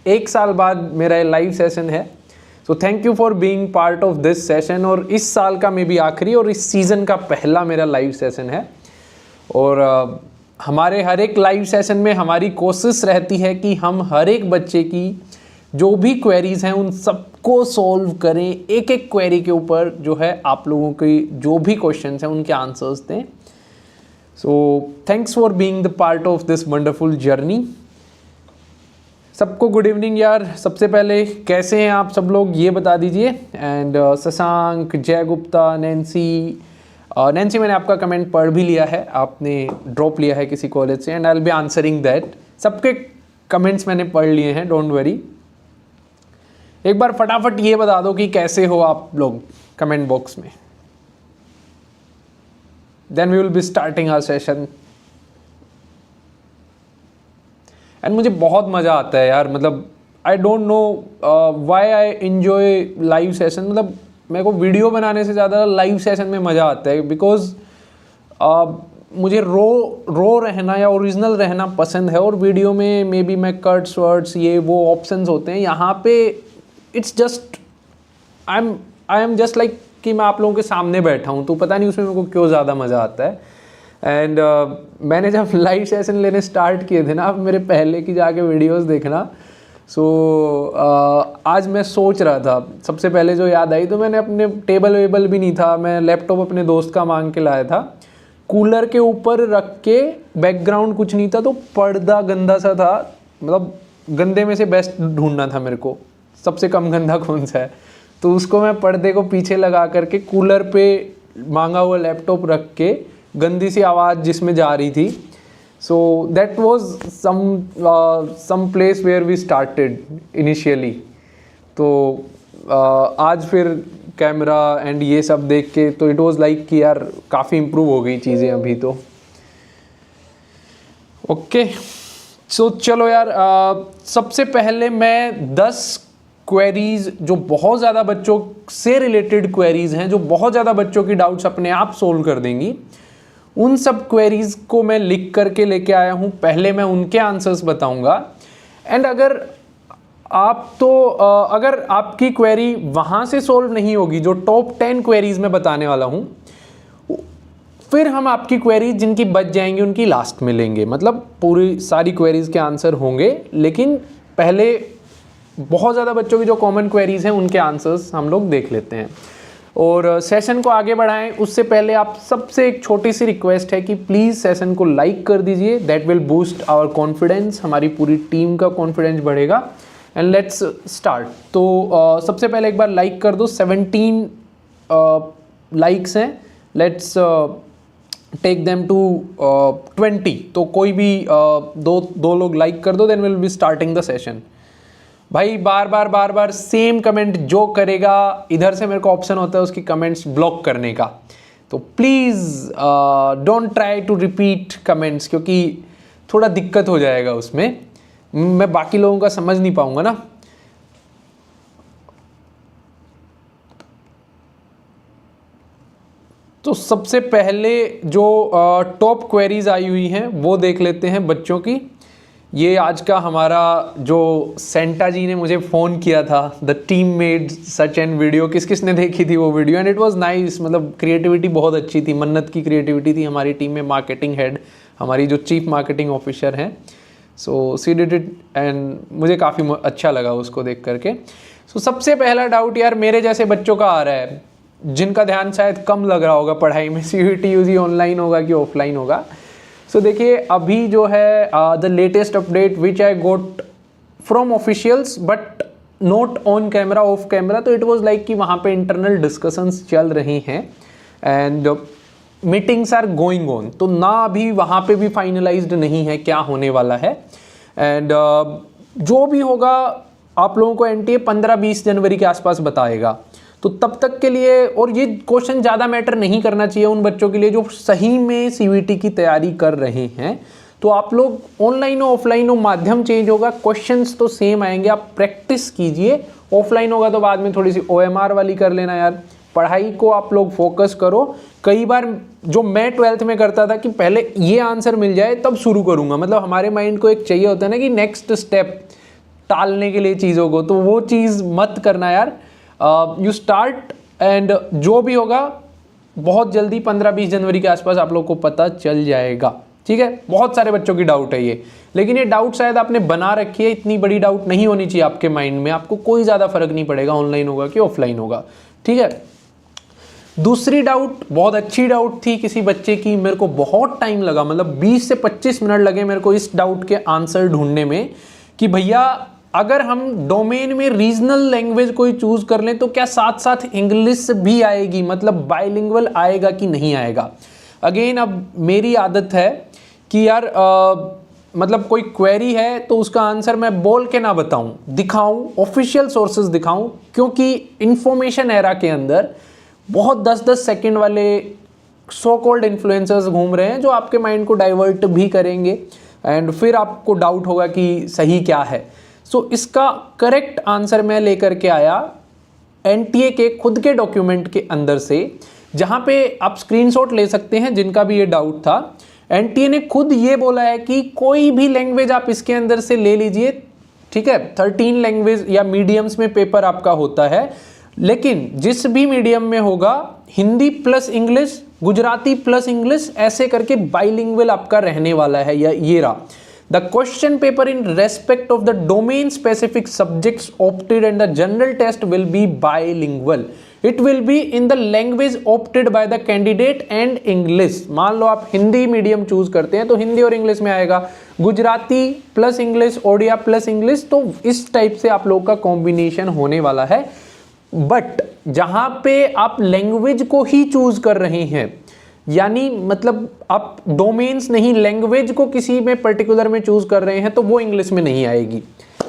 1 साल बाद मेरा लाइव सेशन है। सो thank you for being part of this session. और इस साल का मे बी आखिरी और इस सीज़न का पहला मेरा लाइव सेशन है। और हमारे हर एक लाइव सेशन में हमारी कोशिश रहती है कि हम हर एक बच्चे की जो भी क्वेरीज़ हैं उन सबको सॉल्व करें, एक एक क्वेरी के ऊपर जो है आप लोगों की जो भी क्वेश्चंस हैं उनके आंसर्स दें। सो thanks for being the part of this wonderful journey. सबको गुड इवनिंग यार। सबसे पहले कैसे हैं आप सब लोग ये बता दीजिए। एंड शशांक, जय गुप्ता, नैन्सी मैंने आपका कमेंट पढ़ भी लिया है, आपने ड्रॉप लिया है किसी कॉलेज से, and I will be answering that. सबके कमेंट्स मैंने पढ़ लिए हैं, डोंट वरी। एक बार फटाफट ये बता दो कि कैसे हो आप लोग कमेंट बॉक्स में, then we will be starting our session. And मुझे बहुत मज़ा आता है यार, मतलब I don't know why I enjoy live session. मतलब मेरे को वीडियो बनाने से ज़्यादा लाइव सेशन में मज़ा आता है, बिकॉज मुझे रो रहना या ओरिजिनल रहना पसंद है। और वीडियो में मे बी मैं कट्स वर्ड्स ये वो ऑप्शंस होते हैं, यहाँ पे it's just I am just like कि मैं आप लोगों के सामने बैठा हूँ, तो पता नहीं उसमें मेरे को क्यों ज़्यादा मज़ा आता है। एंड मैंने जब लाइव सेशन लेने स्टार्ट किए थे ना, आप मेरे पहले की जाके वीडियोस देखना। सो आज मैं सोच रहा था, सबसे पहले जो याद आई, तो मैंने अपने टेबल वेबल भी नहीं था, मैं लैपटॉप अपने दोस्त का मांग के लाया था, कूलर के ऊपर रख के, बैकग्राउंड कुछ नहीं था, तो पर्दा गंदा सा था। मतलब गंदे में से बेस्ट ढूंढना था मेरे को, सबसे कम गंदा कौन सा है, तो उसको मैं पर्दे को पीछे लगा करके कूलर पे मांगा हुआ लैपटॉप रख के, गंदी सी आवाज़ जिसमें जा रही थी। So that was some place where we started initially. तो आज फिर कैमरा एंड ये सब देख के तो इट वॉज लाइक कि यार काफ़ी इम्प्रूव हो गई चीज़ें अभी तो। ओके सो चलो यार, सबसे पहले मैं 10 क्वेरीज जो बहुत ज़्यादा बच्चों से रिलेटेड क्वेरीज हैं, जो बहुत ज़्यादा बच्चों की डाउट्स अपने आप सोल्व कर देंगी, उन सब क्वेरीज को मैं लिख करके लेके आया हूँ। पहले मैं उनके आंसर्स बताऊंगा। एंड अगर अगर आपकी क्वेरी वहाँ से सॉल्व नहीं होगी, जो टॉप 10 क्वेरीज मैं बताने वाला हूँ, फिर हम आपकी क्वेरीज जिनकी बच जाएंगी उनकी लास्ट में लेंगे। मतलब पूरी सारी क्वेरीज के आंसर होंगे, लेकिन पहले बहुत ज़्यादा बच्चों की जो कॉमन क्वेरीज हैं उनके आंसर्स हम लोग देख लेते हैं। और सेशन को आगे बढ़ाएं उससे पहले आप सबसे एक छोटी सी रिक्वेस्ट है कि प्लीज़ सेशन को लाइक कर दीजिए। That will boost our confidence, हमारी पूरी टीम का कॉन्फिडेंस बढ़ेगा। And let's start. तो सबसे पहले एक बार लाइक कर दो। 17 लाइक्स हैं, लेट्स टेक देम टू 20। तो कोई भी दो लोग लाइक कर दो, then will be starting the session. भाई बार बार सेम कमेंट जो करेगा, इधर से मेरे को ऑप्शन होता है उसकी कमेंट्स ब्लॉक करने का, तो please don't try to repeat comments, क्योंकि थोड़ा दिक्कत हो जाएगा उसमें, मैं बाकी लोगों का समझ नहीं पाऊंगा ना। तो सबसे पहले जो टॉप क्वेरीज आई हुई हैं वो देख लेते हैं बच्चों की। ये आज का हमारा जो सेंटा जी ने मुझे फ़ोन किया था, the team made such and video, किस किस ने देखी थी वो video, and it was nice. मतलब क्रिएटिविटी बहुत अच्छी थी, मन्नत की क्रिएटिविटी थी हमारी टीम में। मार्केटिंग हेड हमारी जो चीफ मार्केटिंग ऑफिसर हैं, सो सी डिड इट एंड मुझे काफ़ी अच्छा लगा उसको देख करके। सो सबसे पहला डाउट यार मेरे जैसे बच्चों का आ रहा है, जिनका ध्यान शायद कम लग रहा होगा पढ़ाई में, CUET UG ऑनलाइन होगा कि ऑफलाइन होगा। सो देखिए अभी जो है the latest update which I got from officials but not on camera, off camera, तो इट वाज लाइक कि वहाँ पे इंटरनल डिस्कशंस चल रही हैं and meetings are going on. तो ना अभी वहाँ पे भी फाइनलाइज्ड नहीं है क्या होने वाला है। एंड जो भी होगा आप लोगों को NTA 15-20 जनवरी के आसपास बताएगा। तो तब तक के लिए, और ये क्वेश्चन ज़्यादा मैटर नहीं करना चाहिए उन बच्चों के लिए जो सही में CUET की तैयारी कर रहे हैं। तो आप लोग ऑनलाइन हो ऑफलाइन हो, माध्यम चेंज होगा, क्वेश्चंस तो सेम आएंगे, आप प्रैक्टिस कीजिए। ऑफलाइन होगा तो बाद में थोड़ी सी OMR वाली कर लेना यार, पढ़ाई को आप लोग फोकस करो। कई बार जो मैं 12th में करता था कि पहले ये आंसर मिल जाए तब शुरू करूँगा, मतलब हमारे माइंड को एक चाहिए होता है ना कि नेक्स्ट स्टेप, टालने के लिए चीज़ों को, तो वो चीज़ मत करना यार। यू स्टार्ट एंड जो भी होगा बहुत जल्दी 15-20 जनवरी के आसपास आप लोग को पता चल जाएगा, ठीक है। बहुत सारे बच्चों की डाउट है ये, लेकिन ये डाउट शायद आपने बना रखी है, इतनी बड़ी डाउट नहीं होनी चाहिए आपके माइंड में, आपको कोई ज़्यादा फर्क नहीं पड़ेगा ऑनलाइन होगा कि ऑफलाइन होगा, ठीक है। दूसरी डाउट बहुत अच्छी डाउट थी किसी बच्चे की, मेरे को बहुत टाइम लगा, मतलब 20 से 25 मिनट लगे मेरे को इस डाउट के आंसर ढूंढने में कि भैया अगर हम डोमेन में रीजनल लैंग्वेज कोई चूज कर लें तो क्या साथ साथ इंग्लिश भी आएगी, मतलब बाइलिंगुअल आएगा कि नहीं आएगा। अगेन अब मेरी आदत है कि यार मतलब कोई क्वेरी है तो उसका आंसर मैं बोल के ना बताऊं, दिखाऊं, ऑफिशियल सोर्सेज दिखाऊं, क्योंकि इंफॉर्मेशन एरा के अंदर बहुत 10-10 सेकंड वाले सो कॉल्ड इन्फ्लुएंसर्स घूम रहे हैं जो आपके माइंड को डाइवर्ट भी करेंगे एंड फिर आपको डाउट होगा कि सही क्या है। सो इसका करेक्ट आंसर मैं लेकर के आया एनटीए के खुद के डॉक्यूमेंट के अंदर से, जहां पे आप स्क्रीनशॉट ले सकते हैं जिनका भी ये डाउट था। एनटीए ने खुद ये बोला है कि कोई भी लैंग्वेज आप इसके अंदर से ले लीजिए, ठीक है। 13 लैंग्वेज या मीडियम्स में पेपर आपका होता है, लेकिन जिस भी मीडियम में होगा Hindi plus English, Gujarati plus English, ऐसे करके बाइलिंगुअल आपका रहने वाला है। या ये रहा the question paper in respect of the domain specific subjects opted and the general test will be bilingual. It will be in the language opted by the candidate and English. मान लो आप हिंदी मीडियम चूज करते हैं तो हिंदी और English में आएगा, Gujarati plus English, Odia plus English, तो इस टाइप से आप लोग का कॉम्बिनेशन होने वाला है। बट जहां पे आप लैंग्वेज को ही चूज कर रहे हैं, यानी मतलब आप डोमेन्स नहीं लैंग्वेज को किसी में पर्टिकुलर में चूज कर रहे हैं, तो वो इंग्लिश में नहीं आएगी।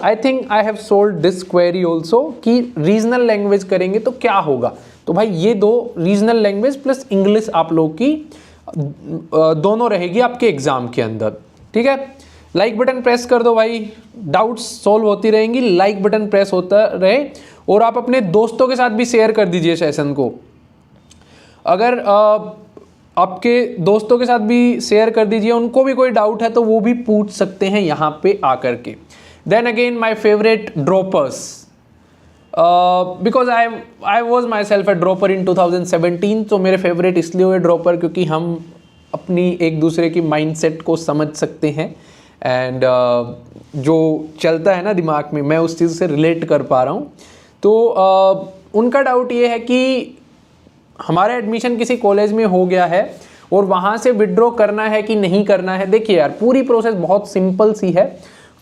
आई think I have solve this query also कि रीजनल लैंग्वेज करेंगे तो क्या होगा। तो भाई ये दो रीजनल लैंग्वेज प्लस इंग्लिश आप लोग की दोनों रहेगी आपके एग्जाम के अंदर, ठीक है। लाइक बटन प्रेस कर दो भाई, डाउट्स सॉल्व होती रहेंगी, लाइक बटन प्रेस होता रहे और आप अपने दोस्तों के साथ भी शेयर कर दीजिए सेशन को। अगर आपके दोस्तों के साथ भी शेयर कर दीजिए, उनको भी कोई डाउट है तो वो भी पूछ सकते हैं यहाँ पे आकर के। Then again my favourite droppers, because I was myself a dropper in 2017। तो मेरे फेवरेट इसलिए हुए ड्रॉपर क्योंकि हम अपनी एक दूसरे की माइंडसेट को समझ सकते हैं एंड जो चलता है ना दिमाग में, मैं उस चीज़ से रिलेट कर पा रहा हूँ। तो उनका डाउट ये है कि हमारा एडमिशन किसी कॉलेज में हो गया है और वहाँ से विड्रॉ करना है कि नहीं करना है। देखिए यार, पूरी प्रोसेस बहुत सिंपल सी है।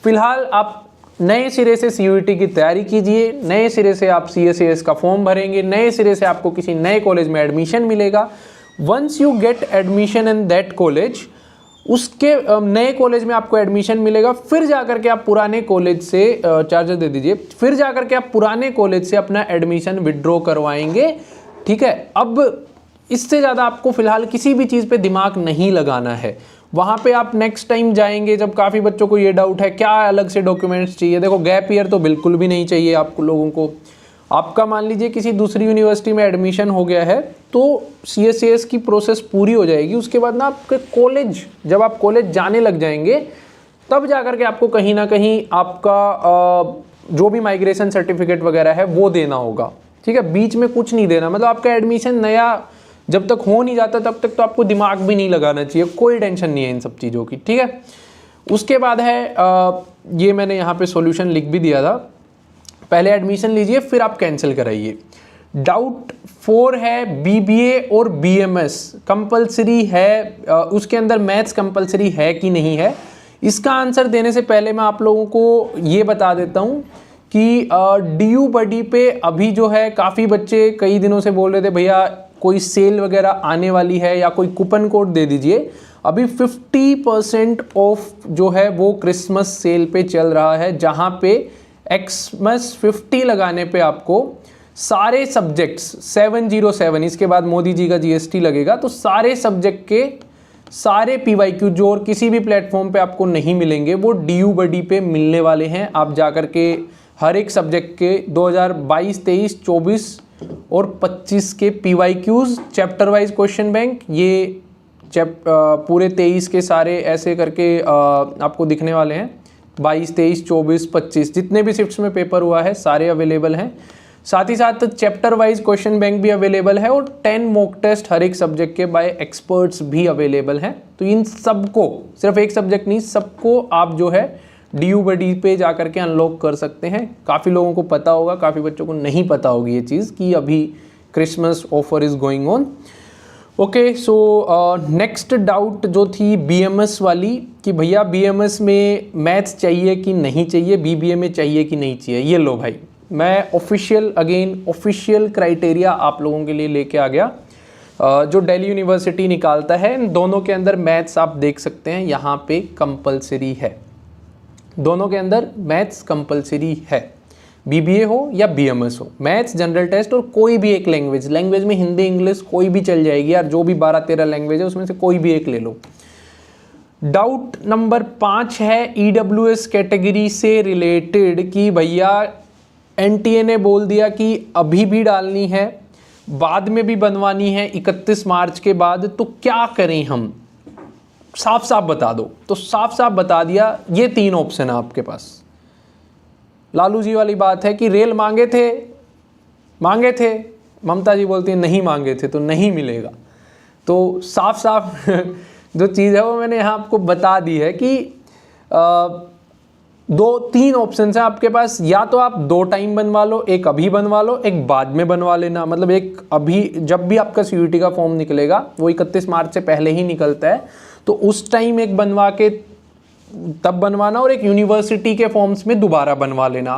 फिलहाल आप नए सिरे से सीयूईटी की तैयारी कीजिए, नए सिरे से आप सीएसएस का फॉर्म भरेंगे, नए सिरे से आपको किसी नए कॉलेज में एडमिशन मिलेगा। Once you get admission in that college, उसके नए कॉलेज में आपको एडमिशन मिलेगा, फिर जाकर के आप पुराने कॉलेज से चार्जर दे दीजिए, फिर जाकर के आप पुराने कॉलेज से अपना एडमिशन विड्रॉ करवाएंगे, ठीक है। अब इससे ज़्यादा आपको फिलहाल किसी भी चीज़ पे दिमाग नहीं लगाना है। वहाँ पे आप नेक्स्ट टाइम जाएंगे जब काफ़ी बच्चों को ये डाउट है क्या अलग से डॉक्यूमेंट्स चाहिए। देखो, गैप ईयर तो बिल्कुल भी नहीं चाहिए आपको लोगों को। आपका मान लीजिए किसी दूसरी यूनिवर्सिटी में एडमिशन हो गया है तो सीएसएस की प्रोसेस पूरी हो जाएगी। उसके बाद ना आपके कॉलेज, जब आप कॉलेज जाने लग जाएंगे तब जाकर के आपको कहीं ना कहीं आपका जो भी माइग्रेशन सर्टिफिकेट वगैरह है वो देना होगा, ठीक है। बीच में कुछ नहीं देना, मतलब आपका एडमिशन नया जब तक हो नहीं जाता तब तक तो आपको दिमाग भी नहीं लगाना चाहिए, कोई टेंशन नहीं है इन सब चीज़ों की, ठीक है। उसके बाद है ये मैंने यहाँ पे सॉल्यूशन लिख भी दिया था। पहले एडमिशन लीजिए फिर आप कैंसिल कराइए। डाउट 4 है बीबीए और बीएमएस कंपलसरी है, उसके अंदर मैथ्स कंपलसरी है कि नहीं है। इसका आंसर देने से पहले मैं आप लोगों को ये बता देता हूँ कि डीयू बडी पे अभी जो है काफ़ी बच्चे कई दिनों से बोल रहे थे भैया कोई सेल वगैरह आने वाली है या कोई कूपन कोड दे दीजिए। अभी 50% ऑफ जो है वो क्रिसमस सेल पे चल रहा है, जहाँ पे एक्समस 50 लगाने पे आपको सारे सब्जेक्ट्स 707, इसके बाद मोदी जी का जीएसटी लगेगा, तो सारे सब्जेक्ट के सारे पीवाईक्यू जो और किसी भी प्लेटफॉर्म पे आपको नहीं मिलेंगे वो डीयू बडी पे मिलने वाले हैं। आप जाकर के हर एक सब्जेक्ट के 2022, 23, 24 और 25 के PYQs chapter wise question bank, ये पूरे 23 के सारे ऐसे करके आपको दिखने वाले हैं, 22, 23, 24, 25 जितने भी शिफ्ट्स में पेपर हुआ है सारे अवेलेबल हैं। साथ ही साथ चैप्टर वाइज क्वेश्चन बैंक भी अवेलेबल है और 10 मॉक टेस्ट हर एक सब्जेक्ट के बाय एक्सपर्ट्स भी अवेलेबल हैं। तो इन सबको, सिर्फ एक सब्जेक्ट नहीं, सबको आप जो है DU बडी पे जा करके अनलॉक कर सकते हैं। काफ़ी लोगों को पता होगा, काफ़ी बच्चों को नहीं पता होगी ये चीज़ कि अभी Christmas offer is going on. Okay, so next doubt जो थी BMS वाली कि भैया BMS में मैथ्स चाहिए कि नहीं चाहिए, BBA में चाहिए कि नहीं चाहिए। ये लो भाई, मैं ऑफिशियल क्राइटेरिया आप लोगों के लिए लेके आ गया जो दिल्ली यूनिवर्सिटी निकालता है। इन दोनों के अंदर मैथ्स आप देख सकते हैं यहाँ पे कंपलसरी है, दोनों के अंदर मैथ्स कंपलसरी है, BBA हो या BMS हो। मैथ्स, जनरल टेस्ट और कोई भी एक लैंग्वेज में हिंदी इंग्लिश कोई भी चल जाएगी यार, जो भी 12-13 लैंग्वेज है उसमें से कोई भी एक ले लो। डाउट नंबर 5 है EWS कैटेगरी से रिलेटेड कि भैया NTA ने बोल दिया कि अभी भी डालनी है, बाद में भी बनवानी है 31 मार्च के बाद, तो क्या करें हम, साफ साफ बता दो। तो साफ साफ बता दिया, ये 3 ऑप्शन है आपके पास। लालू जी वाली बात है कि रेल मांगे थे, ममता जी बोलती है नहीं मांगे थे तो नहीं मिलेगा। तो साफ साफ जो चीज़ है वो मैंने यहाँ आपको बता दी है कि 2-3 ऑप्शन है आपके पास, या तो आप 2 टाइम बनवा लो, एक अभी बनवा लो, एक बाद में बनवा लेना। मतलब एक अभी, जब भी आपका CUET का फॉर्म निकलेगा वो 31 मार्च से पहले ही निकलता है, तो उस टाइम एक बनवा के तब बनवाना और एक यूनिवर्सिटी के फॉर्म्स में दोबारा बनवा लेना।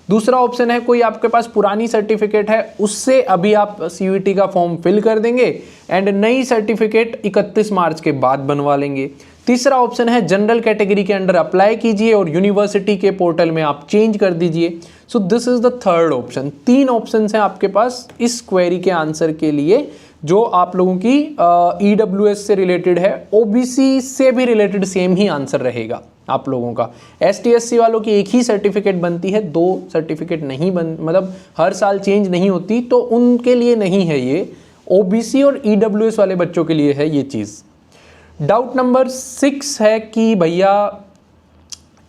दूसरा ऑप्शन है कोई आपके पास पुरानी सर्टिफिकेट है उससे अभी आप CUET का फॉर्म फिल कर देंगे एंड नई सर्टिफिकेट 31 मार्च के बाद बनवा लेंगे। तीसरा ऑप्शन है जनरल कैटेगरी के अंडर अप्लाई कीजिए और यूनिवर्सिटी के पोर्टल में आप चेंज कर दीजिए। So this is the third option. 3 option हैं आपके पास इस क्वेरी के आंसर के लिए, जो आप लोगों की EWS से रिलेटेड है। OBC से भी रिलेटेड सेम ही आंसर रहेगा आप लोगों का। ST/SC वालों की एक ही सर्टिफिकेट बनती है, 2 सर्टिफिकेट नहीं मतलब हर साल चेंज नहीं होती, तो उनके लिए नहीं है ये। OBC और EWS वाले बच्चों के लिए है ये चीज़। डाउट नंबर 6 है कि भैया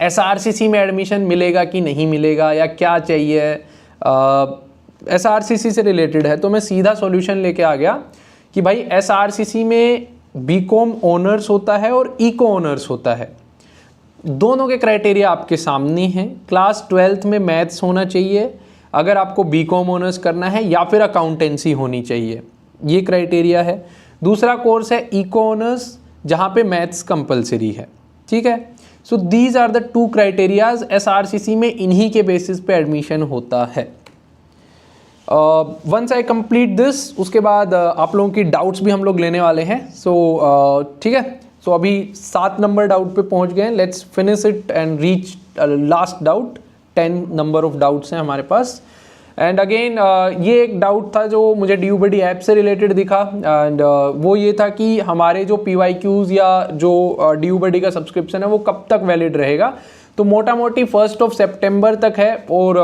SRCC में एडमिशन मिलेगा कि नहीं मिलेगा या क्या चाहिए। SRCC से रिलेटेड है, तो मैं सीधा सॉल्यूशन लेके आ गया कि भाई SRCC में BCom ऑनर्स होता है और इको ऑनर्स होता है। दोनों के क्राइटेरिया आपके सामने हैं। क्लास 12th में मैथ्स होना चाहिए अगर आपको BCom ऑनर्स करना है, या फिर अकाउंटेंसी होनी चाहिए, ये क्राइटेरिया है। दूसरा कोर्स है इको ऑनर्स जहाँ पे मैथ्स कंपलसरी है, ठीक है। So these are the 2 criterias. SRCC में इन्हीं के बेसिस पे एडमिशन होता है। वंस आई कंप्लीट दिस, उसके बाद आप लोगों की डाउट्स भी हम लोग लेने वाले हैं। सो ठीक है, सो अभी 7 नंबर डाउट पे पहुंच गए हैं। Let's finish it and reach last doubt. 10 number of doubts हैं हमारे पास। एंड अगेन ये एक डाउट था जो मुझे DU बडी ऐप से रिलेटेड दिखा, एंड वो ये था कि हमारे जो PYQs या जो DU बडी का सब्सक्रिप्शन है वो कब तक वैलिड रहेगा। तो मोटा मोटी 1 सितंबर तक है और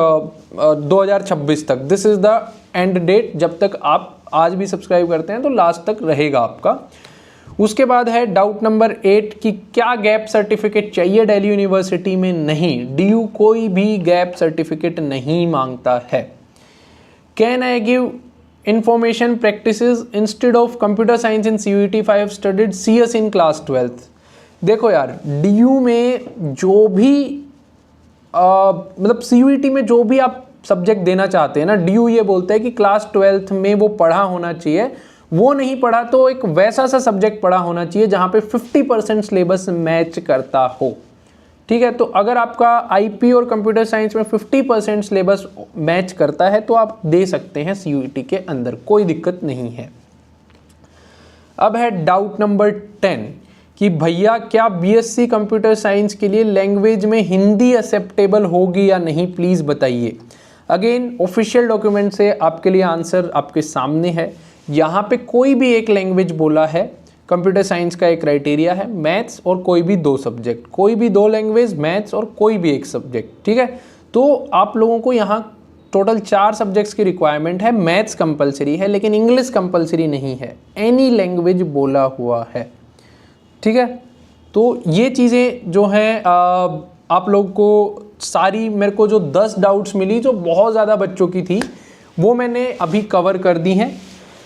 2026 तक, this is the end date. जब तक आप आज भी सब्सक्राइब करते हैं तो लास्ट तक रहेगा आपका। उसके बाद है डाउट नंबर 8 कि क्या गैप सर्टिफिकेट चाहिए दिल्ली यूनिवर्सिटी में। नहीं, DU कोई भी गैप सर्टिफिकेट नहीं मांगता है। Can I give information practices instead of computer science in CUET if I have studied CS in class 12th। देखो यार, DU में जो भी मतलब CUET में जो भी आप सब्जेक्ट देना चाहते हैं ना, DU ये बोलता है कि क्लास 12th में वो पढ़ा होना चाहिए। वो नहीं पढ़ा तो एक वैसा सा सब्जेक्ट पढ़ा होना चाहिए जहाँ पे 50% सिलेबस मैच करता हो, ठीक है। तो अगर आपका IP और कंप्यूटर साइंस में 50% सिलेबस मैच करता है तो आप दे सकते हैं CUET के अंदर, कोई दिक्कत नहीं है। अब है डाउट नंबर 10 कि भैया क्या BSc कंप्यूटर साइंस के लिए लैंग्वेज में हिंदी एक्सेप्टेबल होगी या नहीं, प्लीज़ बताइए। अगेन ऑफिशियल डॉक्यूमेंट से आपके लिए आंसर आपके सामने है। यहाँ पे कोई भी एक लैंग्वेज बोला है, कंप्यूटर साइंस का एक क्राइटेरिया है मैथ्स और कोई भी 2 सब्जेक्ट, कोई भी 2 लैंग्वेज, मैथ्स और कोई भी एक सब्जेक्ट, ठीक है। तो आप लोगों को यहाँ टोटल 4 सब्जेक्ट्स की रिक्वायरमेंट है। मैथ्स कंपलसरी है लेकिन इंग्लिश कंपलसरी नहीं है, एनी लैंग्वेज बोला हुआ है, ठीक है। तो ये चीज़ें जो हैं आप लोग को सारी मेरे को जो 10 डाउट्स मिली जो बहुत ज़्यादा बच्चों की थी वो मैंने अभी कवर कर दी हैं।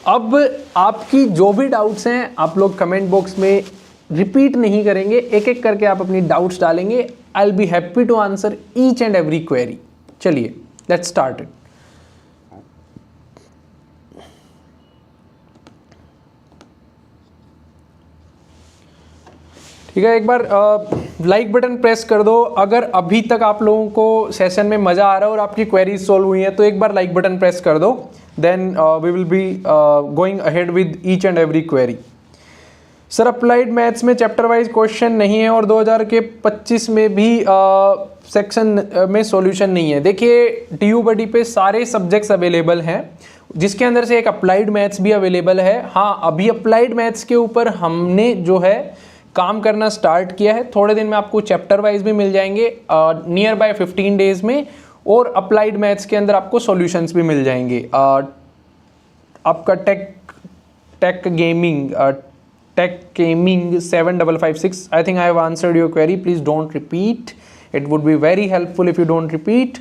अब आपकी जो भी डाउट्स हैं आप लोग कमेंट बॉक्स में रिपीट नहीं करेंगे, एक एक करके आप अपनी डाउट्स डालेंगे। I will be happy to answer each and every query. चलिए लेट्स स्टार्ट इट। ठीक है, एक बार लाइक बटन प्रेस कर दो अगर अभी तक आप लोगों को सेशन में मज़ा आ रहा है और आपकी क्वेरीज सॉल्व हुई है, तो एक बार लाइक बटन प्रेस कर दो। Then we will be going ahead with each and every query. Sir applied maths में चैप्टर वाइज क्वेश्चन नहीं है और 2025 में भी सेक्शन में सॉल्यूशन नहीं है। देखिए टीयू बडी पे सारे सब्जेक्ट्स अवेलेबल हैं जिसके अंदर से एक अप्लाइड मैथ्स भी अवेलेबल है। हाँ, अभी अप्लाइड मैथ्स के ऊपर हमने जो है काम करना स्टार्ट किया है। थोड़े दिन में आपको चैप्टर वाइज भी मिल जाएंगे नियर बाय 15 डेज में, और अप्लाइड मैथ्स के अंदर आपको सॉल्यूशंस भी मिल जाएंगे। आपका tech gaming 7556, I think I have answered your query, please don't repeat, it would be very helpful if you don't repeat.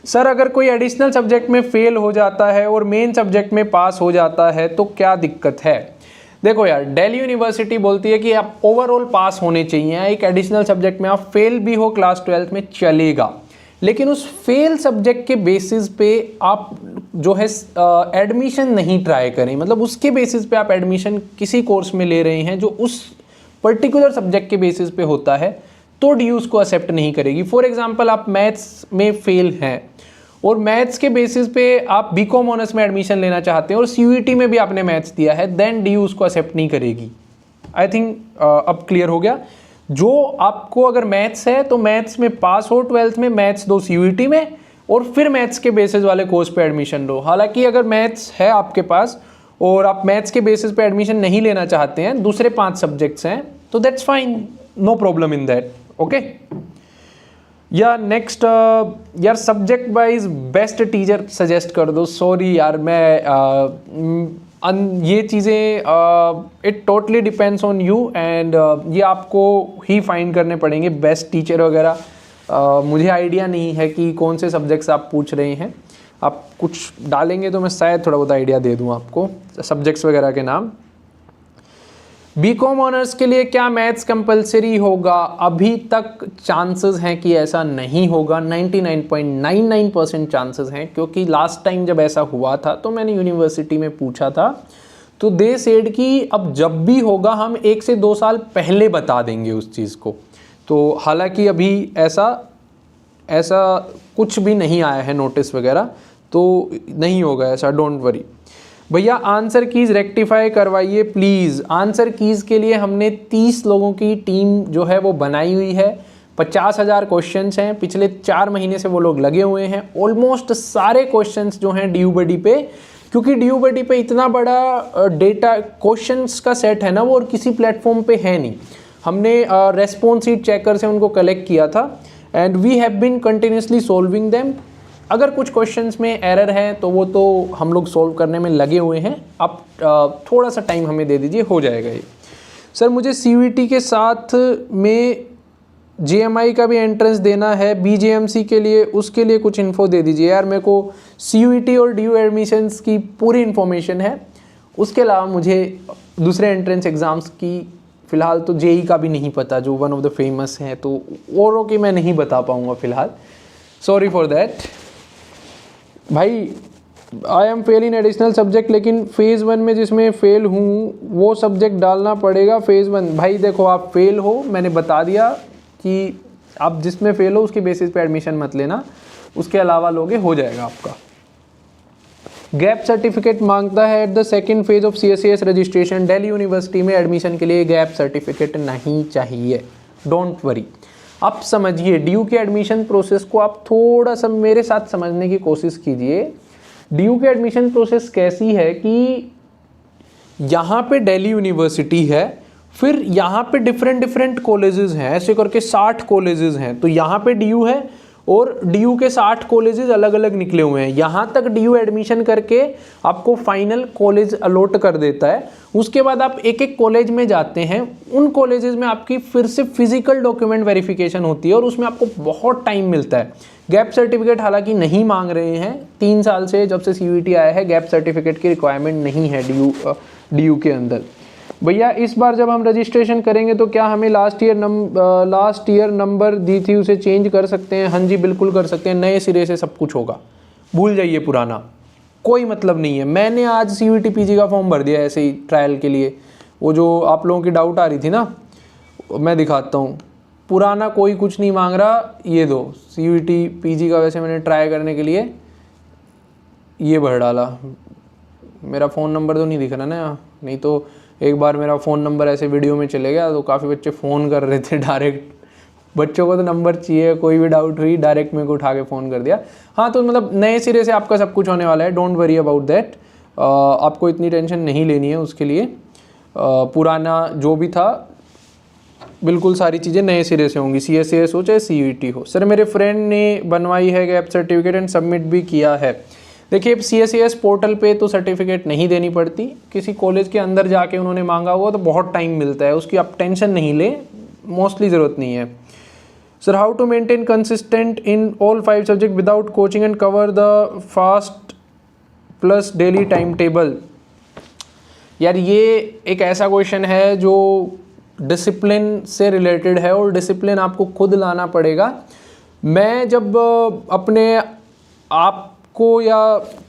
Sir अगर कोई एडिशनल सब्जेक्ट में फेल हो जाता है और मेन सब्जेक्ट में पास हो जाता है तो क्या दिक्कत है? देखो यार, दिल्ली यूनिवर्सिटी बोलती है कि आप ओवरऑल पास होने चाहिए, एक एडिशनल सब्जेक्ट में आप फेल भी हो क्लास 12th में चलेगा, लेकिन उस फेल सब्जेक्ट के बेसिस पे आप जो है एडमिशन नहीं ट्राई करें। मतलब उसके बेसिस पे आप एडमिशन किसी कोर्स में ले रहे हैं जो उस पर्टिकुलर सब्जेक्ट के बेसिस पे होता है, तो डी उसको एक्सेप्ट नहीं करेगी। फॉर एग्जांपल आप मैथ्स में फेल हैं और मैथ्स के बेसिस पे आप बीकॉम ऑनर्स में एडमिशन लेना चाहते हैं और सीयूईटी में भी आपने मैथ्स दिया है, देन डी उसको एक्सेप्ट नहीं करेगी। आई थिंक अब क्लियर हो गया। जो आपको अगर मैथ्स है तो मैथ्स में पास हो 12th में, मैथ्स दो सीयूईटी में और फिर मैथ्स के बेसिस वाले कोर्स पे एडमिशन लो। हालांकि अगर मैथ्स है आपके पास और आप मैथ्स के बेसिस पे एडमिशन नहीं लेना चाहते हैं, दूसरे 5 सब्जेक्ट्स हैं, तो that's fine, no problem in that. Okay, या नेक्स्ट यार subject wise best teacher suggest कर दो। सॉरी यार, मैं ये चीज़ें it totally depends on you and ये आपको ही फाइंड करने पड़ेंगे बेस्ट टीचर वगैरह। मुझे आइडिया नहीं है कि कौन से सब्जेक्ट्स आप पूछ रहे हैं। आप कुछ डालेंगे तो मैं शायद थोड़ा बहुत आइडिया दे दूँ आपको सब्जेक्ट्स वगैरह के नाम। बीकॉम ऑनर्स के लिए क्या मैथ्स कंपलसरी होगा? अभी तक चांसेस हैं कि ऐसा नहीं होगा, 99.99% चांसेस हैं, क्योंकि लास्ट टाइम जब ऐसा हुआ था तो मैंने यूनिवर्सिटी में पूछा था तो दे सेड कि अब जब भी होगा हम 1 से 2 साल पहले बता देंगे उस चीज़ को। तो हालांकि अभी ऐसा कुछ भी नहीं आया है नोटिस वगैरह, तो नहीं होगा ऐसा, डोंट वरी। भैया आंसर कीज़ रेक्टिफाई करवाइए प्लीज़। आंसर कीज़ के लिए हमने 30 लोगों की टीम जो है वो बनाई हुई है। 50,000 क्वेश्चंस हैं, पिछले 4 महीने से वो लोग लगे हुए हैं। ऑलमोस्ट सारे क्वेश्चंस जो हैं ड्यू बडी पे, क्योंकि ड्यू बडी पे इतना बड़ा डेटा क्वेश्चंस का सेट है ना, वो और किसी प्लेटफॉर्म पे है नहीं। हमने रेस्पॉन्स शीट चेकर से उनको कलेक्ट किया था and we have been continuously solving them. अगर कुछ क्वेश्चंस में एरर है तो वो तो हम लोग सॉल्व करने में लगे हुए हैं। आप थोड़ा सा टाइम हमें दे दीजिए, हो जाएगा ये। सर मुझे सीयूईटी के साथ में जेएमआई का भी एंट्रेंस देना है, बीजेएमसी के लिए, उसके लिए कुछ इन्फो दे दीजिए। यार मेरे को सीयूईटी और ड्यू एडमिशन्स की पूरी इन्फॉर्मेशन है, उसके अलावा मुझे दूसरे एंट्रेंस एग्ज़ाम्स की फ़िलहाल तो जेई का भी नहीं पता, जो वन ऑफ द फेमस हैं, तो औरों की मैं नहीं बता पाऊँगा फ़िलहाल, सॉरी फॉर दैट। भाई I am fail in additional subject, लेकिन फेज़ 1 में जिसमें फ़ेल हूँ वो सब्जेक्ट डालना पड़ेगा फेज़ 1। भाई देखो, आप फेल हो, मैंने बता दिया कि आप जिसमें फ़ेल हो उसके बेसिस पे एडमिशन मत लेना, उसके अलावा लोगे, हो जाएगा आपका। गैप सर्टिफिकेट मांगता है at the second phase of CSCS registration. Delhi university में एडमिशन के लिए गैप सर्टिफिकेट नहीं चाहिए, डोंट वरी। आप समझिए ड्यू के एडमिशन प्रोसेस को, आप थोड़ा सा मेरे साथ समझने की कोशिश कीजिए। ड्यू के एडमिशन प्रोसेस कैसी है कि यहाँ पे दिल्ली यूनिवर्सिटी है, फिर यहाँ पे डिफरेंट कॉलेजेस हैं, ऐसे करके 60 कॉलेजेस हैं, तो यहाँ पे ड्यू है और डीयू के 60 कॉलेजेस अलग अलग निकले हुए हैं। यहाँ तक डीयू एडमिशन करके आपको फाइनल कॉलेज अलॉट कर देता है। उसके बाद आप एक एक कॉलेज में जाते हैं, उन कॉलेजेस में आपकी फिर से फिजिकल डॉक्यूमेंट वेरिफिकेशन होती है और उसमें आपको बहुत टाइम मिलता है। गैप सर्टिफिकेट हालांकि नहीं मांग रहे हैं, 3 साल से जब से CUET आया है गैप सर्टिफिकेट की रिक्वायरमेंट नहीं है डीयू के अंदर। भैया इस बार जब हम रजिस्ट्रेशन करेंगे तो क्या हमें लास्ट ईयर नंबर दी थी उसे चेंज कर सकते हैं? हाँ जी बिल्कुल कर सकते हैं, नए सिरे से सब कुछ होगा, भूल जाइए पुराना, कोई मतलब नहीं है। मैंने आज CUET PG का फॉर्म भर दिया ऐसे ही ट्रायल के लिए, वो जो आप लोगों की डाउट आ रही थी ना, मैं दिखाता हूँ, पुराना कोई कुछ नहीं मांग रहा। ये दो CUET PG का, वैसे मैंने ट्राई करने के लिए ये भर डाला, मेरा फ़ोन नंबर तो नहीं दिख रहा ना यहाँ, नहीं तो एक बार मेरा फ़ोन नंबर ऐसे वीडियो में चले गया तो काफ़ी बच्चे फ़ोन कर रहे थे डायरेक्ट। बच्चों को तो नंबर चाहिए, कोई भी डाउट हुई डायरेक्ट मेरे को उठा के फ़ोन कर दिया। हाँ तो मतलब नए सिरे से आपका सब कुछ होने वाला है, डोंट वरी अबाउट दैट, आपको इतनी टेंशन नहीं लेनी है उसके लिए। पुराना जो भी था बिल्कुल सारी चीज़ें नए सिरे से होंगी, CSAS हो चाहे CUET हो। सर मेरे फ्रेंड ने बनवाई है गैप सर्टिफिकेट एंड सबमिट भी किया है। देखिए CSAS पोर्टल पे तो सर्टिफिकेट नहीं देनी पड़ती, किसी कॉलेज के अंदर जाके उन्होंने मांगा हुआ तो बहुत टाइम मिलता है, उसकी आप टेंशन नहीं ले, मोस्टली ज़रूरत नहीं है। Sir how to maintain consistent in all 5 subject without coaching and cover the fast plus daily time table? यार ये एक ऐसा क्वेश्चन है जो डिसिप्लिन से रिलेटेड है और डिसिप्लिन आपको खुद लाना पड़ेगा। मैं जब अपने आप को या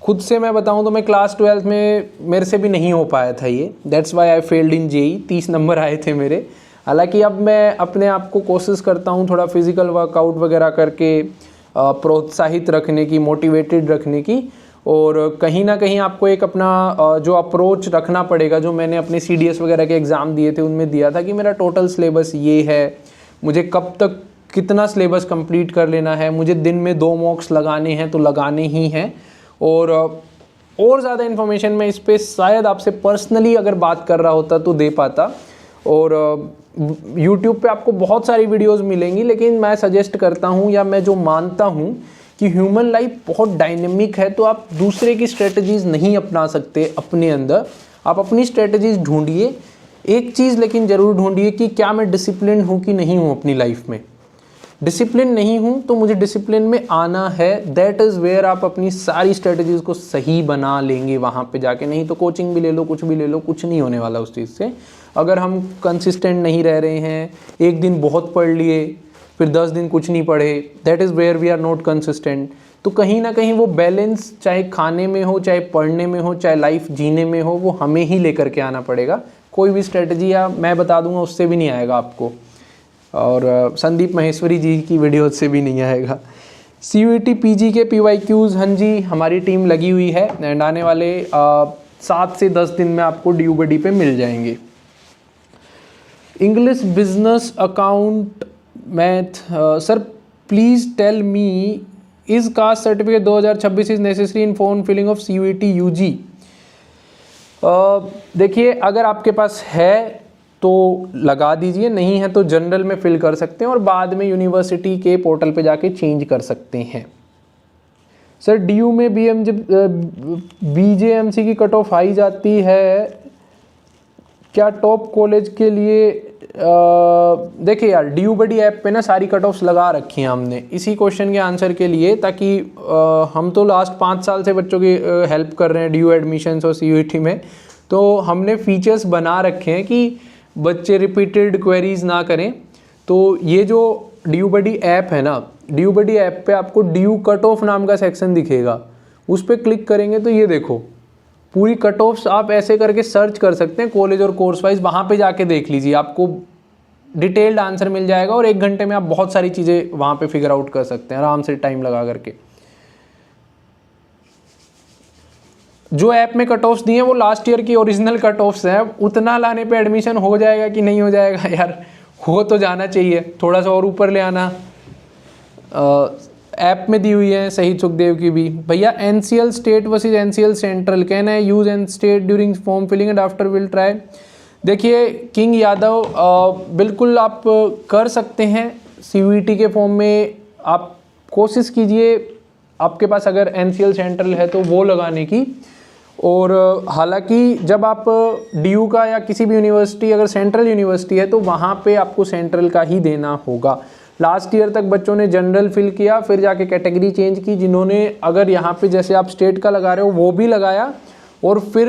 खुद से मैं बताऊं तो मैं क्लास 12 में मेरे से भी नहीं हो पाया था ये, that's why I failed in JEE, 30 number आए थे मेरे। हालांकि अब मैं अपने आप को कोशिश करता हूं थोड़ा फिजिकल वर्कआउट वगैरह करके प्रोत्साहित रखने की, मोटिवेटेड रखने की, और कहीं ना कहीं आपको एक अपना जो अप्रोच रखना पड़ेगा, जो मैंने अपने CDS वगैरह के एग्ज़ाम दिए थे उनमें दिया था कि मेरा टोटल सिलेबस ये है, मुझे कब तक कितना सिलेबस कंप्लीट कर लेना है, मुझे दिन में 2 मॉक्स लगाने हैं तो लगाने ही हैं। और ज़्यादा इन्फॉर्मेशन मैं इस पर शायद आपसे पर्सनली अगर बात कर रहा होता तो दे पाता, और YouTube पे आपको बहुत सारी वीडियोस मिलेंगी, लेकिन मैं सजेस्ट करता हूँ या मैं जो मानता हूँ कि ह्यूमन लाइफ बहुत डायनेमिक है, तो आप दूसरे की स्ट्रेटजीज़ नहीं अपना सकते अपने अंदर, आप अपनी स्ट्रेटजीज़ ढूंढिए। एक चीज़ लेकिन ज़रूर ढूंढिए कि क्या मैं डिसिप्लिन हूँ कि नहीं हूँ अपनी लाइफ में। डिसिप्लिन नहीं हूँ तो मुझे डिसिप्लिन में आना है, दैट इज़ वेयर आप अपनी सारी स्ट्रेटजीज़ को सही बना लेंगे वहाँ पे जाके। नहीं तो कोचिंग भी ले लो, कुछ भी ले लो, कुछ नहीं होने वाला उस चीज़ से। अगर हम कंसिस्टेंट नहीं रह रहे हैं, एक दिन बहुत पढ़ लिए फिर 10 दिन कुछ नहीं पढ़े, that is where we are not consistent. तो कहीं ना कहीं वो बैलेंस चाहे खाने में हो, चाहे पढ़ने में हो, चाहे लाइफ जीने में हो, वो हमें ही लेकर के आना पड़ेगा। कोई भी स्ट्रेटजी या मैं बता दूंगा उससे भी नहीं आएगा आपको, और संदीप माहेश्वरी जी की वीडियो से भी नहीं आएगा। CUET PG के PYQs, हाँ जी हमारी टीम लगी हुई है एंड आने वाले 7 से 10 दिन में आपको DUBD पे मिल जाएंगे। English business account math, sir please tell me is caste certificate 2026 is necessary in form filling of CUET UG? देखिए अगर आपके पास है तो लगा दीजिए, नहीं है तो जनरल में फिल कर सकते हैं और बाद में यूनिवर्सिटी के पोर्टल पे जाके चेंज कर सकते हैं। सर DU में BJMC की कट ऑफ हाई जाती है क्या टॉप कॉलेज के लिए? देखिए यार DUBD ऐप पे ना सारी कट ऑफ्स लगा रखी हैं हमने इसी क्वेश्चन के आंसर के लिए, ताकि हम तो लास्ट 5 साल से बच्चों की हेल्प कर रहे हैं DU एडमिशन्स और CUET में, तो हमने फीचर्स बना रखे हैं कि बच्चे रिपीटेड क्वेरीज ना करें। तो ये जो DUBD ऐप है ना, DUBD ऐप पे आपको DU कट ऑफ नाम का सेक्शन दिखेगा, उस पर क्लिक करेंगे तो ये देखो पूरी कट ऑफ्स आप ऐसे करके सर्च कर सकते हैं कॉलेज और कोर्स वाइज, वहाँ पे जाके देख लीजिए, आपको डिटेल्ड आंसर मिल जाएगा और 1 घंटे में आप बहुत सारी चीज़ें वहाँ पे फिगर आउट कर सकते हैं आराम से टाइम लगा करके। जो ऐप में कट ऑफ्स दिए हैं वो लास्ट ईयर की ओरिजिनल कट ऑफ्स हैं, उतना लाने पे एडमिशन हो जाएगा कि नहीं हो जाएगा यार, हो तो जाना चाहिए, थोड़ा सा और ऊपर ले आना। ऐप में दी हुई है शहीद सुखदेव की भी। भैया NCL state versus NCL central, can I use an state during form filling and after will try? देखिए किंग यादव बिल्कुल आप कर सकते हैं, CUET के फॉर्म में आप कोशिश कीजिए आपके पास अगर NCL सेंट्रल है तो वो लगाने की। और हालांकि जब आप DU का या किसी भी यूनिवर्सिटी अगर सेंट्रल यूनिवर्सिटी है तो वहाँ पे आपको सेंट्रल का ही देना होगा। लास्ट ईयर तक बच्चों ने जनरल फिल किया, फिर जाके कैटेगरी चेंज की। जिन्होंने अगर यहाँ पे जैसे आप स्टेट का लगा रहे हो वो भी लगाया और फिर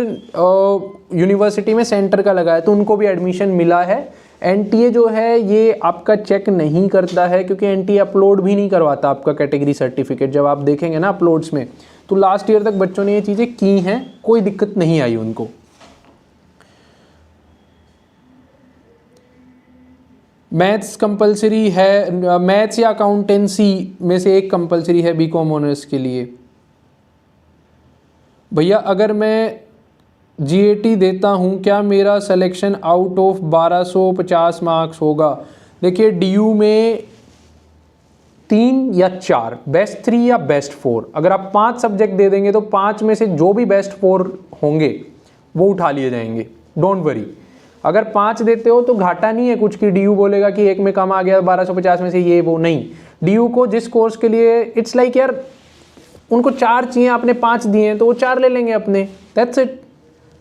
यूनिवर्सिटी में सेंटर का लगाया तो उनको भी एडमिशन मिला है। NTA जो है ये आपका चेक नहीं करता है, क्योंकि NTA अपलोड भी नहीं करवाता आपका कैटेगरी सर्टिफिकेट। जब आप देखेंगे ना अपलोड्स में, तो लास्ट ईयर तक बच्चों ने ये चीज़ें की हैं, कोई दिक्कत नहीं आई उनको। मैथ्स कंपलसरी है, मैथ्स या अकाउंटेंसी में से एक कंपलसरी है BCom ऑनर्स के लिए। भैया अगर मैं GAT देता हूँ क्या मेरा सिलेक्शन आउट ऑफ 1250 मार्क्स होगा? देखिए DU में 3 या 4, बेस्ट 3 या बेस्ट 4, अगर आप 5 सब्जेक्ट दे देंगे तो 5 में से जो भी बेस्ट 4 होंगे वो उठा लिए जाएंगे, डोंट वरी। अगर 5 देते हो तो घाटा नहीं है कुछ कि DU बोलेगा कि एक में कम आ गया 1250 में से ये वो, नहीं। DU को जिस कोर्स के लिए इट्स लाइक यार उनको 4 चाहिए, आपने 5 दिए हैं तो वो 4 ले लेंगे अपने, दैट्स इट।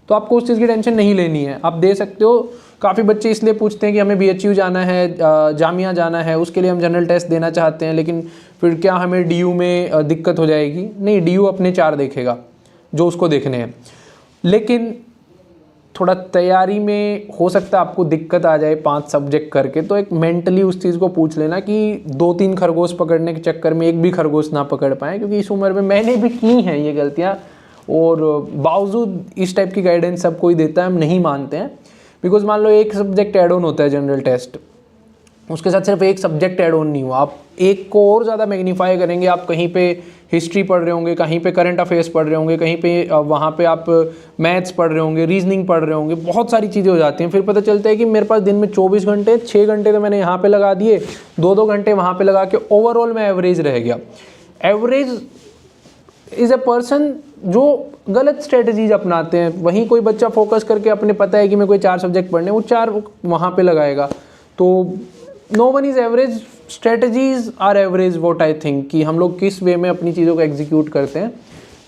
तो आपको उस चीज़ की टेंशन नहीं लेनी है, आप दे सकते हो। काफ़ी बच्चे इसलिए पूछते हैं कि हमें BHU जाना है, जामिया जाना है, उसके लिए हम जनरल टेस्ट देना चाहते हैं, लेकिन फिर क्या हमें DU में दिक्कत हो जाएगी? नहीं, DU अपने 4 देखेगा जो उसको देखने हैं। लेकिन थोड़ा तैयारी में हो सकता है आपको दिक्कत आ जाए 5 सब्जेक्ट करके, तो एक मेंटली उस चीज़ को पूछ लेना कि 2-3 खरगोश पकड़ने के चक्कर में एक भी खरगोश ना पकड़ पाएँ, क्योंकि इस उम्र में मैंने भी की हैं ये गलतियाँ। और बावजूद इस टाइप की गाइडेंस सब कोई देता है, हम नहीं मानते हैं। बिकॉज मान लो एक सब्जेक्ट ऐड ऑन होता है जनरल टेस्ट, उसके साथ सिर्फ एक सब्जेक्ट ऐड ऑन नहीं हुआ, आप एक को और ज़्यादा मैग्नीफाई करेंगे। आप कहीं पे हिस्ट्री पढ़ रहे होंगे, कहीं पे करंट अफेयर्स पढ़ रहे होंगे, कहीं पे वहाँ पे आप मैथ्स पढ़ रहे होंगे, रीजनिंग पढ़ रहे होंगे, बहुत सारी चीज़ें हो जाती हैं। फिर पता चलता है कि मेरे पास दिन में 24 घंटे, 6 घंटे तो मैंने यहाँ पे लगा दिए, 2-2 घंटे वहाँ पे लगा के ओवरऑल में एवरेज रह गया। एवरेज इज़ अ पर्सन जो गलत स्ट्रेटजीज अपनाते हैं। वहीं कोई बच्चा फोकस करके अपने पता है कि मैं कोई 4 सब्जेक्ट पढ़ने, वो 4 वहाँ पे लगाएगा। तो no one is average, strategies are average what I think, कि हम लोग किस वे में अपनी चीज़ों को एग्जीक्यूट करते हैं।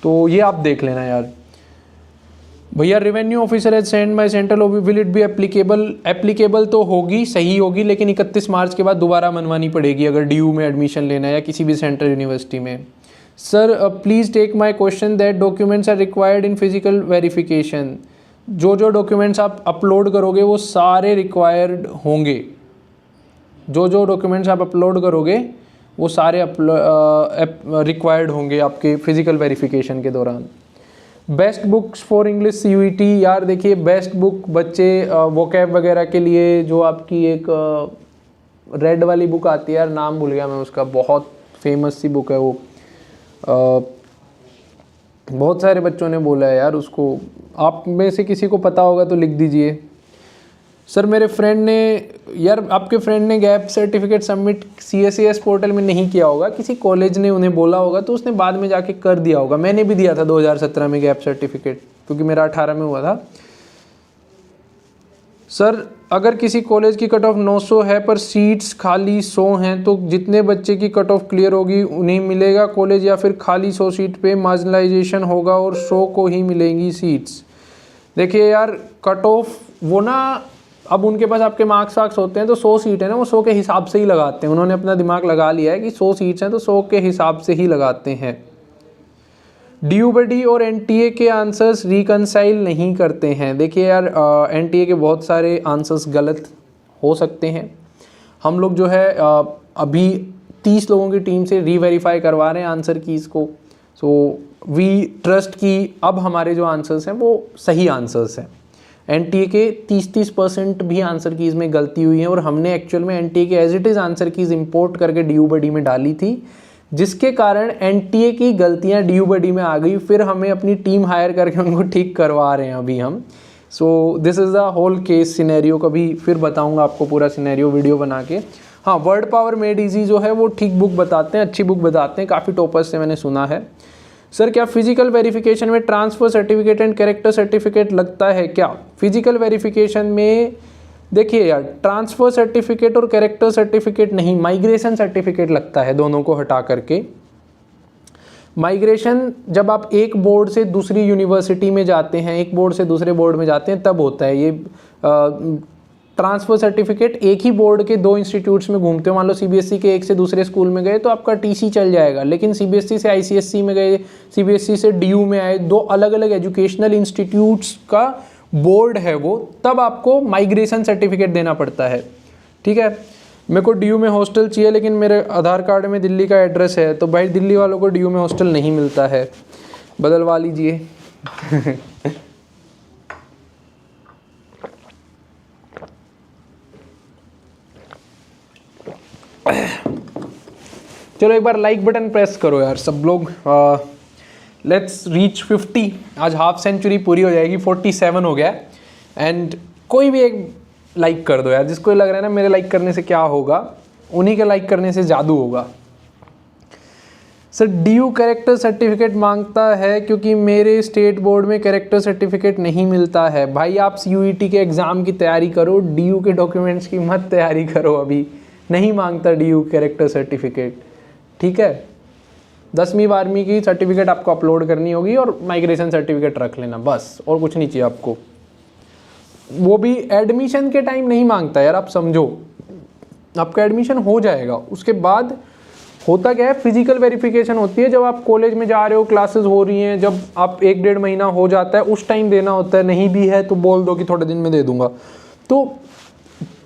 तो ये आप देख लेना यार। भैया revenue officer has send my central will it be applicable? Applicable तो होगी, सही होगी, लेकिन 31 मार्च के बाद दोबारा मनवानी पड़ेगी अगर DU में एडमिशन लेना है या किसी भी सेंट्रल यूनिवर्सिटी में। Sir please take my question that documents are required in physical verification. जो डॉक्यूमेंट्स आप अपलोड करोगे वो सारे रिक्वायर्ड होंगे। जो डॉक्यूमेंट्स आप अपलोड करोगे वो सारे रिक्वायर्ड होंगे आपके फिजिकल वेरिफिकेशन के दौरान। Best books for English CUET? यार देखिए, बेस्ट बुक बच्चे वोकैब वगैरह के लिए जो आपकी एक रेड वाली बुक आती है, यार नाम भूल गया मैं उसका, बहुत फेमस सी बुक है वो। बहुत सारे बच्चों ने बोला है यार उसको, आप में से किसी को पता होगा तो लिख दीजिए। सर मेरे फ्रेंड ने, यार आपके फ्रेंड ने gap certificate submit CSAS portal में नहीं किया होगा, किसी कॉलेज ने उन्हें बोला होगा तो उसने बाद में जाके कर दिया होगा। मैंने भी दिया था 2017 में गैप सर्टिफिकेट, क्योंकि मेरा 18 में हुआ था। सर अगर किसी कॉलेज की कट ऑफ 900 है पर सीट्स खाली 100 हैं तो जितने बच्चे की कट ऑफ क्लियर होगी उन्हें मिलेगा कॉलेज, या फिर खाली 100 सीट पे मार्जिनलाइजेशन होगा और 100 को ही मिलेंगी सीट्स? देखिए यार, कट ऑफ वो ना, अब उनके पास आपके मार्क्स होते हैं तो 100 सीट है ना, वो 100 के हिसाब से ही लगाते हैं। उन्होंने अपना दिमाग लगा लिया है कि 100 सीट्स हैं तो 100 के हिसाब से ही लगाते हैं। DUBD और NTA के आंसर्स रिकनसाइल नहीं करते हैं। देखिए यार, NTA के बहुत सारे आंसर्स गलत हो सकते हैं। हम लोग जो है अभी 30 लोगों की टीम से रीवेरीफाई करवा रहे हैं आंसर कीज़ को। सो वी ट्रस्ट कि अब हमारे जो आंसर्स हैं वो सही आंसर्स हैं। NTA के 30% भी आंसर कीज़ में गलती हुई है और हमने एक्चुअल में NTA के as it is answer keys import करके DUBD में डाली थी, जिसके कारण NTA की गलतियां DUBD में आ गई। फिर हमें अपनी टीम हायर करके उनको ठीक करवा रहे हैं अभी हम। So this is the whole case scenario. कभी फिर बताऊंगा आपको पूरा सिनेरियो वीडियो बना के। हाँ, वर्ड पावर मेड इजी जो है वो ठीक बुक बताते हैं, अच्छी बुक बताते हैं, काफ़ी टॉपर्स से मैंने सुना है। सर क्या फिजिकल वेरिफिकेशन में transfer certificate and character certificate लगता है क्या? फिजिकल वेरिफिकेशन में देखिए यार, ट्रांसफ़र सर्टिफिकेट और कैरेक्टर सर्टिफिकेट नहीं, माइग्रेशन सर्टिफिकेट लगता है दोनों को हटा करके। माइग्रेशन जब आप एक बोर्ड से दूसरी यूनिवर्सिटी में जाते हैं, एक बोर्ड से दूसरे बोर्ड में जाते हैं, तब होता है ये। ट्रांसफ़र सर्टिफिकेट एक ही बोर्ड के दो इंस्टीट्यूट्स में घूमते हो, मान लो सीबीएसई के एक से दूसरे स्कूल में गए तो आपका टीसी चल जाएगा, लेकिन सीबीएसई से आईसीएसई में गए, सीबीएसई से डीयू में आए, दो अलग अलग एजुकेशनल इंस्टीट्यूट्स का बोर्ड है वो, तब आपको माइग्रेशन सर्टिफिकेट देना पड़ता है। ठीक है, मेरे को डीयू में हॉस्टल चाहिए लेकिन मेरे आधार कार्ड में दिल्ली का एड्रेस है, तो भाई दिल्ली वालों को डीयू में हॉस्टल नहीं मिलता है, बदलवा लीजिए। चलो एक बार लाइक बटन प्रेस करो यार सब लोग। Let's reach 50। आज हाफ सेंचुरी पूरी हो जाएगी, 47 हो गया। एंड कोई भी एक लाइक कर दो यार, जिसको लग रहा है ना मेरे लाइक करने से क्या होगा, उन्हीं के लाइक करने से जादू होगा। सर डीयू कैरेक्टर सर्टिफिकेट मांगता है क्योंकि मेरे स्टेट बोर्ड में कैरेक्टर सर्टिफिकेट नहीं मिलता है। भाई आप यूईटी के एग्ज़ाम की तैयारी करो, डीयू के डॉक्यूमेंट्स की मत तैयारी करो, अभी नहीं मांगता डीयू कैरेक्टर सर्टिफिकेट। ठीक है, 10वीं 12वीं की सर्टिफिकेट आपको अपलोड करनी होगी और माइग्रेशन सर्टिफिकेट रख लेना बस, और कुछ नहीं चाहिए आपको। वो भी एडमिशन के टाइम नहीं मांगता यार, आप समझो, आपका एडमिशन हो जाएगा, उसके बाद होता क्या है, फिजिकल वेरिफिकेशन होती है। जब आप कॉलेज में जा रहे हो, क्लासेस हो रही हैं, जब आप 1-1.5 महीना हो जाता है, उस टाइम देना होता है। नहीं भी है तो बोल दो कि थोड़े दिन में दे दूंगा। तो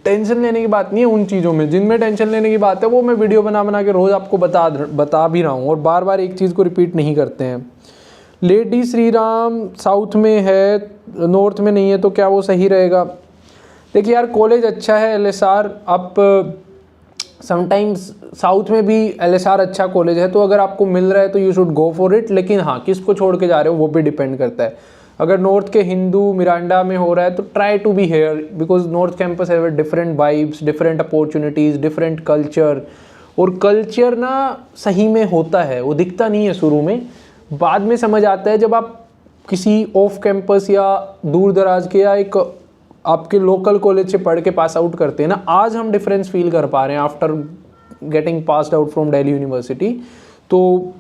टेंशन लेने की बात नहीं है उन चीज़ों में, जिनमें टेंशन लेने की बात है वो मैं वीडियो बना के रोज़ आपको बता भी रहा हूँ, और बार बार एक चीज़ को रिपीट नहीं करते हैं। लेडी श्री राम साउथ में है, नॉर्थ में नहीं है, तो क्या वो सही रहेगा? देखिए यार, कॉलेज अच्छा है एलएसआर, आप समटाइम्स साउथ में भी एलएसआर अच्छा कॉलेज है, तो अगर आपको मिल रहा है तो you should go for it. लेकिन हाँ, किसको छोड़ के जा रहे हो वो भी डिपेंड करता है। अगर नॉर्थ के हिंदू मिरांडा में हो रहा है तो try to be here, because north campus have different vibes, different opportunities, different culture. और कल्चर ना सही में होता है, वो दिखता नहीं है शुरू में, बाद में समझ आता है। जब आप किसी ऑफ कैंपस या दूर दराज के या एक आपके लोकल कॉलेज से पढ़ के पास आउट करते हैं ना, आज हम डिफरेंस फील कर पा रहे हैं after getting passed out from Delhi university. तो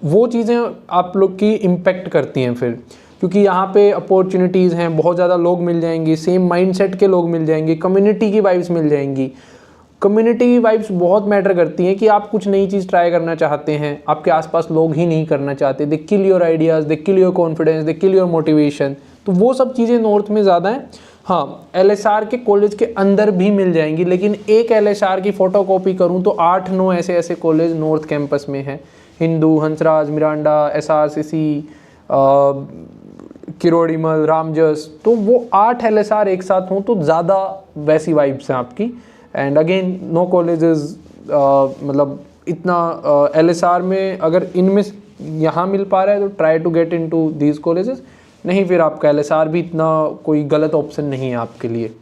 वो चीज़ें आप लोग की इम्पेक्ट करती हैं फिर, क्योंकि यहाँ पे अपॉर्चुनिटीज़ हैं, बहुत ज़्यादा लोग मिल जाएंगे, सेम माइंडसेट के लोग मिल जाएंगे, कम्युनिटी की वाइब्स मिल जाएंगी। कम्युनिटी की वाइब्स बहुत मैटर करती हैं कि आप कुछ नई चीज़ ट्राई करना चाहते हैं, आपके आसपास लोग ही नहीं करना चाहते, they kill your ideas, they kill your confidence, they kill your motivation. तो वो सब चीज़ें नॉर्थ में ज़्यादा हैं। हाँ, एलएसआर के कॉलेज के अंदर भी मिल जाएंगी, लेकिन एक एलएसआर की फ़ोटोकॉपी करूँ तो 8-9 ऐसे कॉलेज नॉर्थ कैंपस में हैं, हिंदू, हंसराज, मिरांडा, एसआरसीसी, किरोड़ीमल, रामजस। तो वो 8 एलएसआर एक साथ हों तो ज़्यादा वैसी वाइब्स हैं आपकी। एंड अगेन नो कॉलेजेस, मतलब इतना एलएसआर में अगर इनमें यहाँ मिल पा रहा है तो try to get into these colleges, नहीं फिर आपका एलएसआर भी इतना कोई गलत ऑप्शन नहीं है आपके लिए।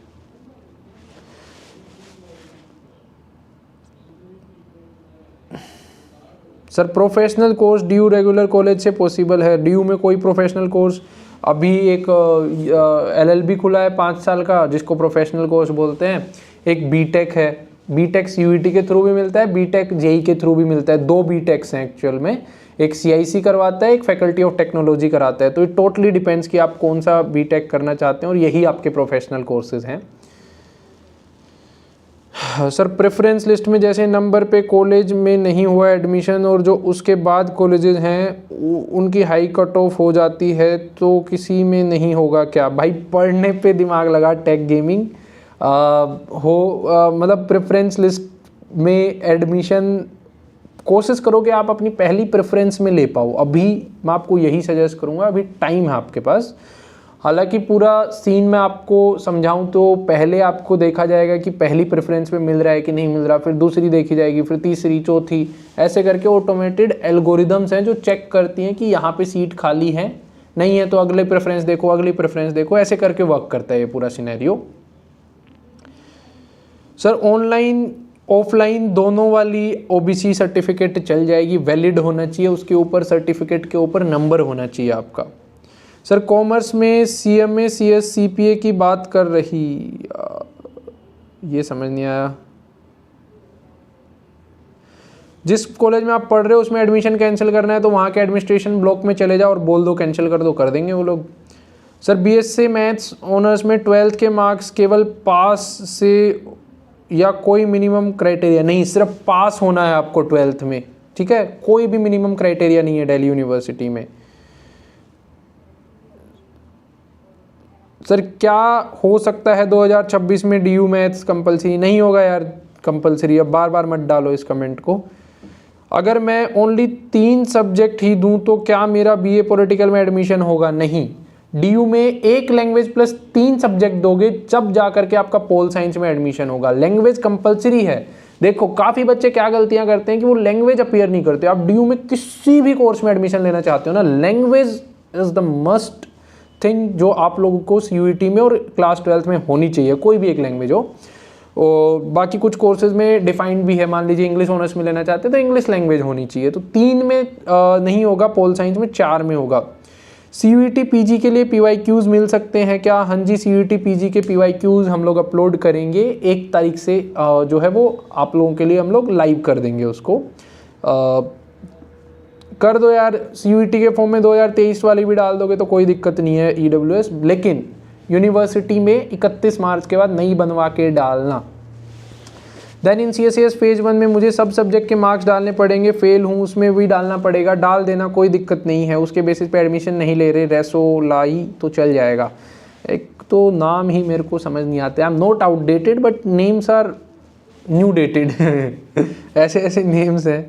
Sir professional course DU regular college से पॉसिबल है? डीयू में कोई प्रोफेशनल कोर्स, अभी एक एलएलबी खुला है 5 साल का, जिसको प्रोफेशनल कोर्स बोलते हैं। एक बीटेक है, बीटेक यूईटी के थ्रू भी मिलता है, बीटेक जेई के थ्रू भी मिलता है। 2 बीटेक्स हैं एक्चुअल में, एक सीआईसी करवाता है, एक फैकल्टी ऑफ टेक्नोलॉजी कराता है। तो इट टोटली डिपेंड्स कि आप कौन सा बीटेक करना चाहते हैं, और यही आपके प्रोफेशनल कोर्सेज हैं। सर प्रेफरेंस लिस्ट में जैसे नंबर पे कॉलेज में नहीं हुआ एडमिशन और जो उसके बाद कॉलेजेस हैं उनकी हाई कट ऑफ हो जाती है, तो किसी में नहीं होगा क्या? भाई पढ़ने पे दिमाग लगा, टेक गेमिंग मतलब प्रेफरेंस लिस्ट में एडमिशन कोशिश करो कि आप अपनी पहली प्रेफरेंस में ले पाओ। अभी मैं आपको यही सजेस्ट करूँगा, अभी टाइम है आपके पास। हालांकि पूरा सीन मैं आपको समझाऊं तो पहले आपको देखा जाएगा कि पहली प्रेफरेंस में मिल रहा है कि नहीं मिल रहा, फिर दूसरी देखी जाएगी, फिर तीसरी, चौथी, ऐसे करके ऑटोमेटेड एल्गोरिदम्स हैं जो चेक करती हैं कि यहाँ पे सीट खाली है, नहीं है तो अगले प्रेफरेंस देखो, अगली प्रेफरेंस देखो, ऐसे करके वर्क करता है ये पूरा सिनेरियो। सर ऑनलाइन ऑफलाइन दोनों वाली ओबीसी सर्टिफिकेट चल जाएगी, वैलिड होना चाहिए, उसके ऊपर सर्टिफिकेट के ऊपर नंबर होना चाहिए आपका। सर कॉमर्स में सीएमए सीएस सीपीए की बात कर रही, ये समझ नहीं आया। जिस कॉलेज में आप पढ़ रहे हो उसमें एडमिशन कैंसिल करना है तो वहाँ के एडमिनिस्ट्रेशन ब्लॉक में चले जाओ और बोल दो कैंसिल कर दो, कर देंगे वो लोग। सर बीएससी मैथ्स ऑनर्स में 12th के मार्क्स केवल पास से या कोई मिनिमम क्राइटेरिया नहीं, सिर्फ पास होना है आपको 12th में, ठीक है, कोई भी मिनिमम क्राइटेरिया नहीं है दिल्ली यूनिवर्सिटी में। सर क्या हो सकता है 2026 में डीयू मैथ्स कंपलसरी? नहीं होगा यार कंपलसरी, अब बार बार मत डालो इस कमेंट को। अगर मैं ओनली 3 सब्जेक्ट ही दूं तो क्या मेरा बीए पॉलिटिकल में एडमिशन होगा? नहीं, डीयू में एक लैंग्वेज प्लस 3 सब्जेक्ट दोगे जब जा करके आपका पोल साइंस में एडमिशन होगा। लैंग्वेज कंपलसरी है। देखो काफ़ी बच्चे क्या गलतियां करते हैं कि वो लैंग्वेज अपीयर नहीं करते। आप डीयू में किसी भी कोर्स में एडमिशन लेना चाहते हो ना, language is the must thing जो आप लोगों को सीयूईटी में और क्लास 12th में होनी चाहिए, कोई भी एक लैंग्वेज हो। और बाकी कुछ कोर्सेज में डिफाइंड भी है, मान लीजिए इंग्लिश ऑनर्स में लेना चाहते हैं तो इंग्लिश लैंग्वेज होनी चाहिए। तो 3 में नहीं होगा, पोल साइंस में 4 में होगा। सीयूईटी पीजी के लिए पीवाईक्यूज मिल सकते हैं क्या? हाँ जी, सीयूईटी पीजी के पीवाईक्यूज हम लोग अपलोड करेंगे 1 तारीख से, जो है वो आप लोगों के लिए हम लोग लाइव कर देंगे उसको। कर दो यार, सीयूईटी के फॉर्म में 2023 वाली भी डाल दोगे तो कोई दिक्कत नहीं है ईडब्ल्यूएस, लेकिन यूनिवर्सिटी में 31 मार्च के बाद नई बनवा के डालना। देन इन सीएसएस फेज 1 में मुझे सब सब्जेक्ट के मार्क्स डालने पड़ेंगे, फेल हूँ उसमें भी डालना पड़ेगा, डाल देना कोई दिक्कत नहीं है। उसके बेसिस पे एडमिशन नहीं ले रहे, रेसो लाई तो चल जाएगा। एक तो नाम ही मेरे को समझ नहीं आते। I am not outdated but names are new dated ऐसे ऐसे नेम्स हैं।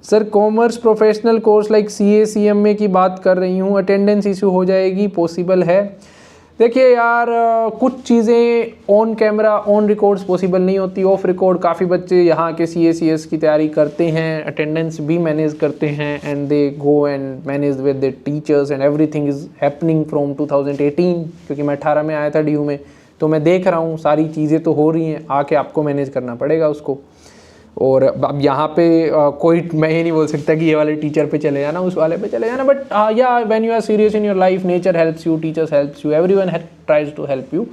Sir commerce professional course like CA CMA की बात कर रही हूँ, अटेंडेंस इशू हो जाएगी, पॉसिबल है? देखिए यार, कुछ चीज़ें on camera on records possible नहीं होती, ऑफ रिकॉर्ड काफ़ी बच्चे यहाँ के सीएसीएस की तैयारी करते हैं, अटेंडेंस भी मैनेज करते हैं, and they go and manage with the teachers and everything is happening from 2018, क्योंकि मैं 18 में आया था डीयू में, तो मैं देख रहा हूँ सारी चीज़ें तो हो रही हैं, आके आपको मैनेज करना पड़ेगा उसको। और अब यहाँ पे कोई मैं ये नहीं बोल सकता कि ये वाले टीचर पे चले जाना, उस वाले पे चले जाना, बट या when you are serious in your life, nature helps you, teachers helps you, everyone tries to help you,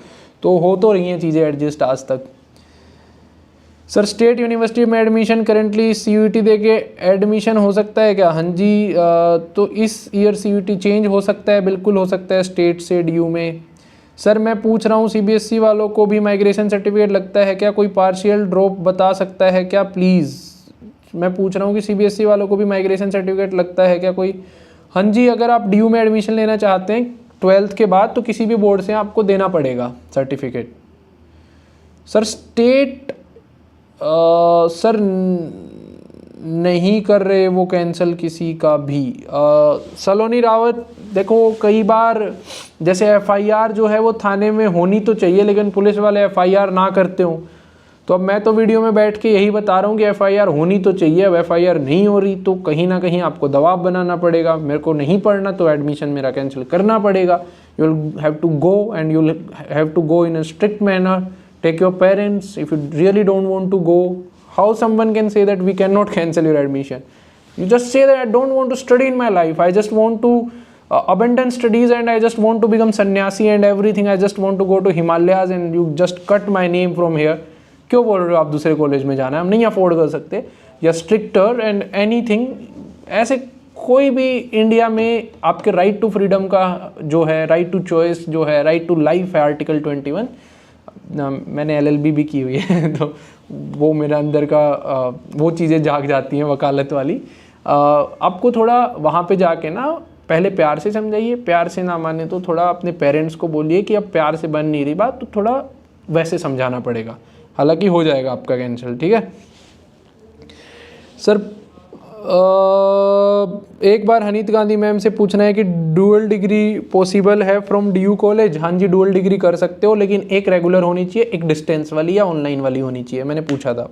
तो हो तो रही हैं चीज़ें एडजस्ट आज तक। सर स्टेट यूनिवर्सिटी में एडमिशन करेंटली सीयूईटी दे के एडमिशन हो सकता है क्या? हाँ जी, तो इस ईयर सीयूईटी चेंज हो सकता है, बिल्कुल हो सकता है स्टेट से डीयू में। सर मैं पूछ रहा हूँ सीबीएसई वालों को भी माइग्रेशन सर्टिफिकेट लगता है क्या? कोई पार्शियल ड्रॉप बता सकता है क्या प्लीज़? मैं पूछ रहा हूँ कि सीबीएसई वालों को भी माइग्रेशन सर्टिफिकेट लगता है क्या कोई? हाँ जी, अगर आप डीयू में एडमिशन लेना चाहते हैं 12th के बाद तो किसी भी बोर्ड से आपको देना पड़ेगा सर्टिफिकेट। सर स्टेट सर नहीं कर रहे वो कैंसिल किसी का भी। सलोनी रावत, देखो कई बार जैसे एफआईआर जो है वो थाने में होनी तो चाहिए, लेकिन पुलिस वाले एफआईआर ना करते हो, तो अब मैं तो वीडियो में बैठ के यही बता रहा हूँ कि एफआईआर होनी तो चाहिए। अब एफआईआर नहीं हो रही तो कहीं ना कहीं आपको दबाव बनाना पड़ेगा, मेरे को नहीं पढ़ना तो एडमिशन मेरा कैंसिल करना पड़ेगा। You will have to go and you will have to go in a strict manner, take your parents if you really don't want to go. How someone can say that we cannot cancel your admission? You just say that I don't want to study in my life. I just want to abandon studies and I just want to become sannyasi and everything. I just want to go to Himalayas and you just cut my name from here. क्यों बोल रहे हो आप दूसरे college में जाना है? हम नहीं अफोर्ड कर सकते, या स्ट्रिक्टर एंड एनीथिंग। ऐसे कोई भी इंडिया में आपके राइट टू फ्रीडम का जो है, राइट टू चॉइस जो है, राइट टू लाइफ है, आर्टिकल 21। मैंने एलएलबी भी की हुई है तो वो मेरे अंदर का वो चीज़ें जाग जाती हैं वकालत वाली। आपको थोड़ा वहाँ पे जाके ना पहले प्यार से समझाइए, प्यार से ना माने तो थोड़ा अपने पेरेंट्स को बोलिए कि अब प्यार से बन नहीं रही बात, तो थोड़ा वैसे समझाना पड़ेगा, हालांकि हो जाएगा आपका कैंसिल, ठीक है। सर एक बार हनीत गांधी मैम से पूछना है कि डुअल डिग्री पॉसिबल है फ्रॉम डीयू कॉलेज? हाँ जी, डुअल डिग्री कर सकते हो, लेकिन एक रेगुलर होनी चाहिए, एक डिस्टेंस वाली या ऑनलाइन वाली होनी चाहिए। मैंने पूछा था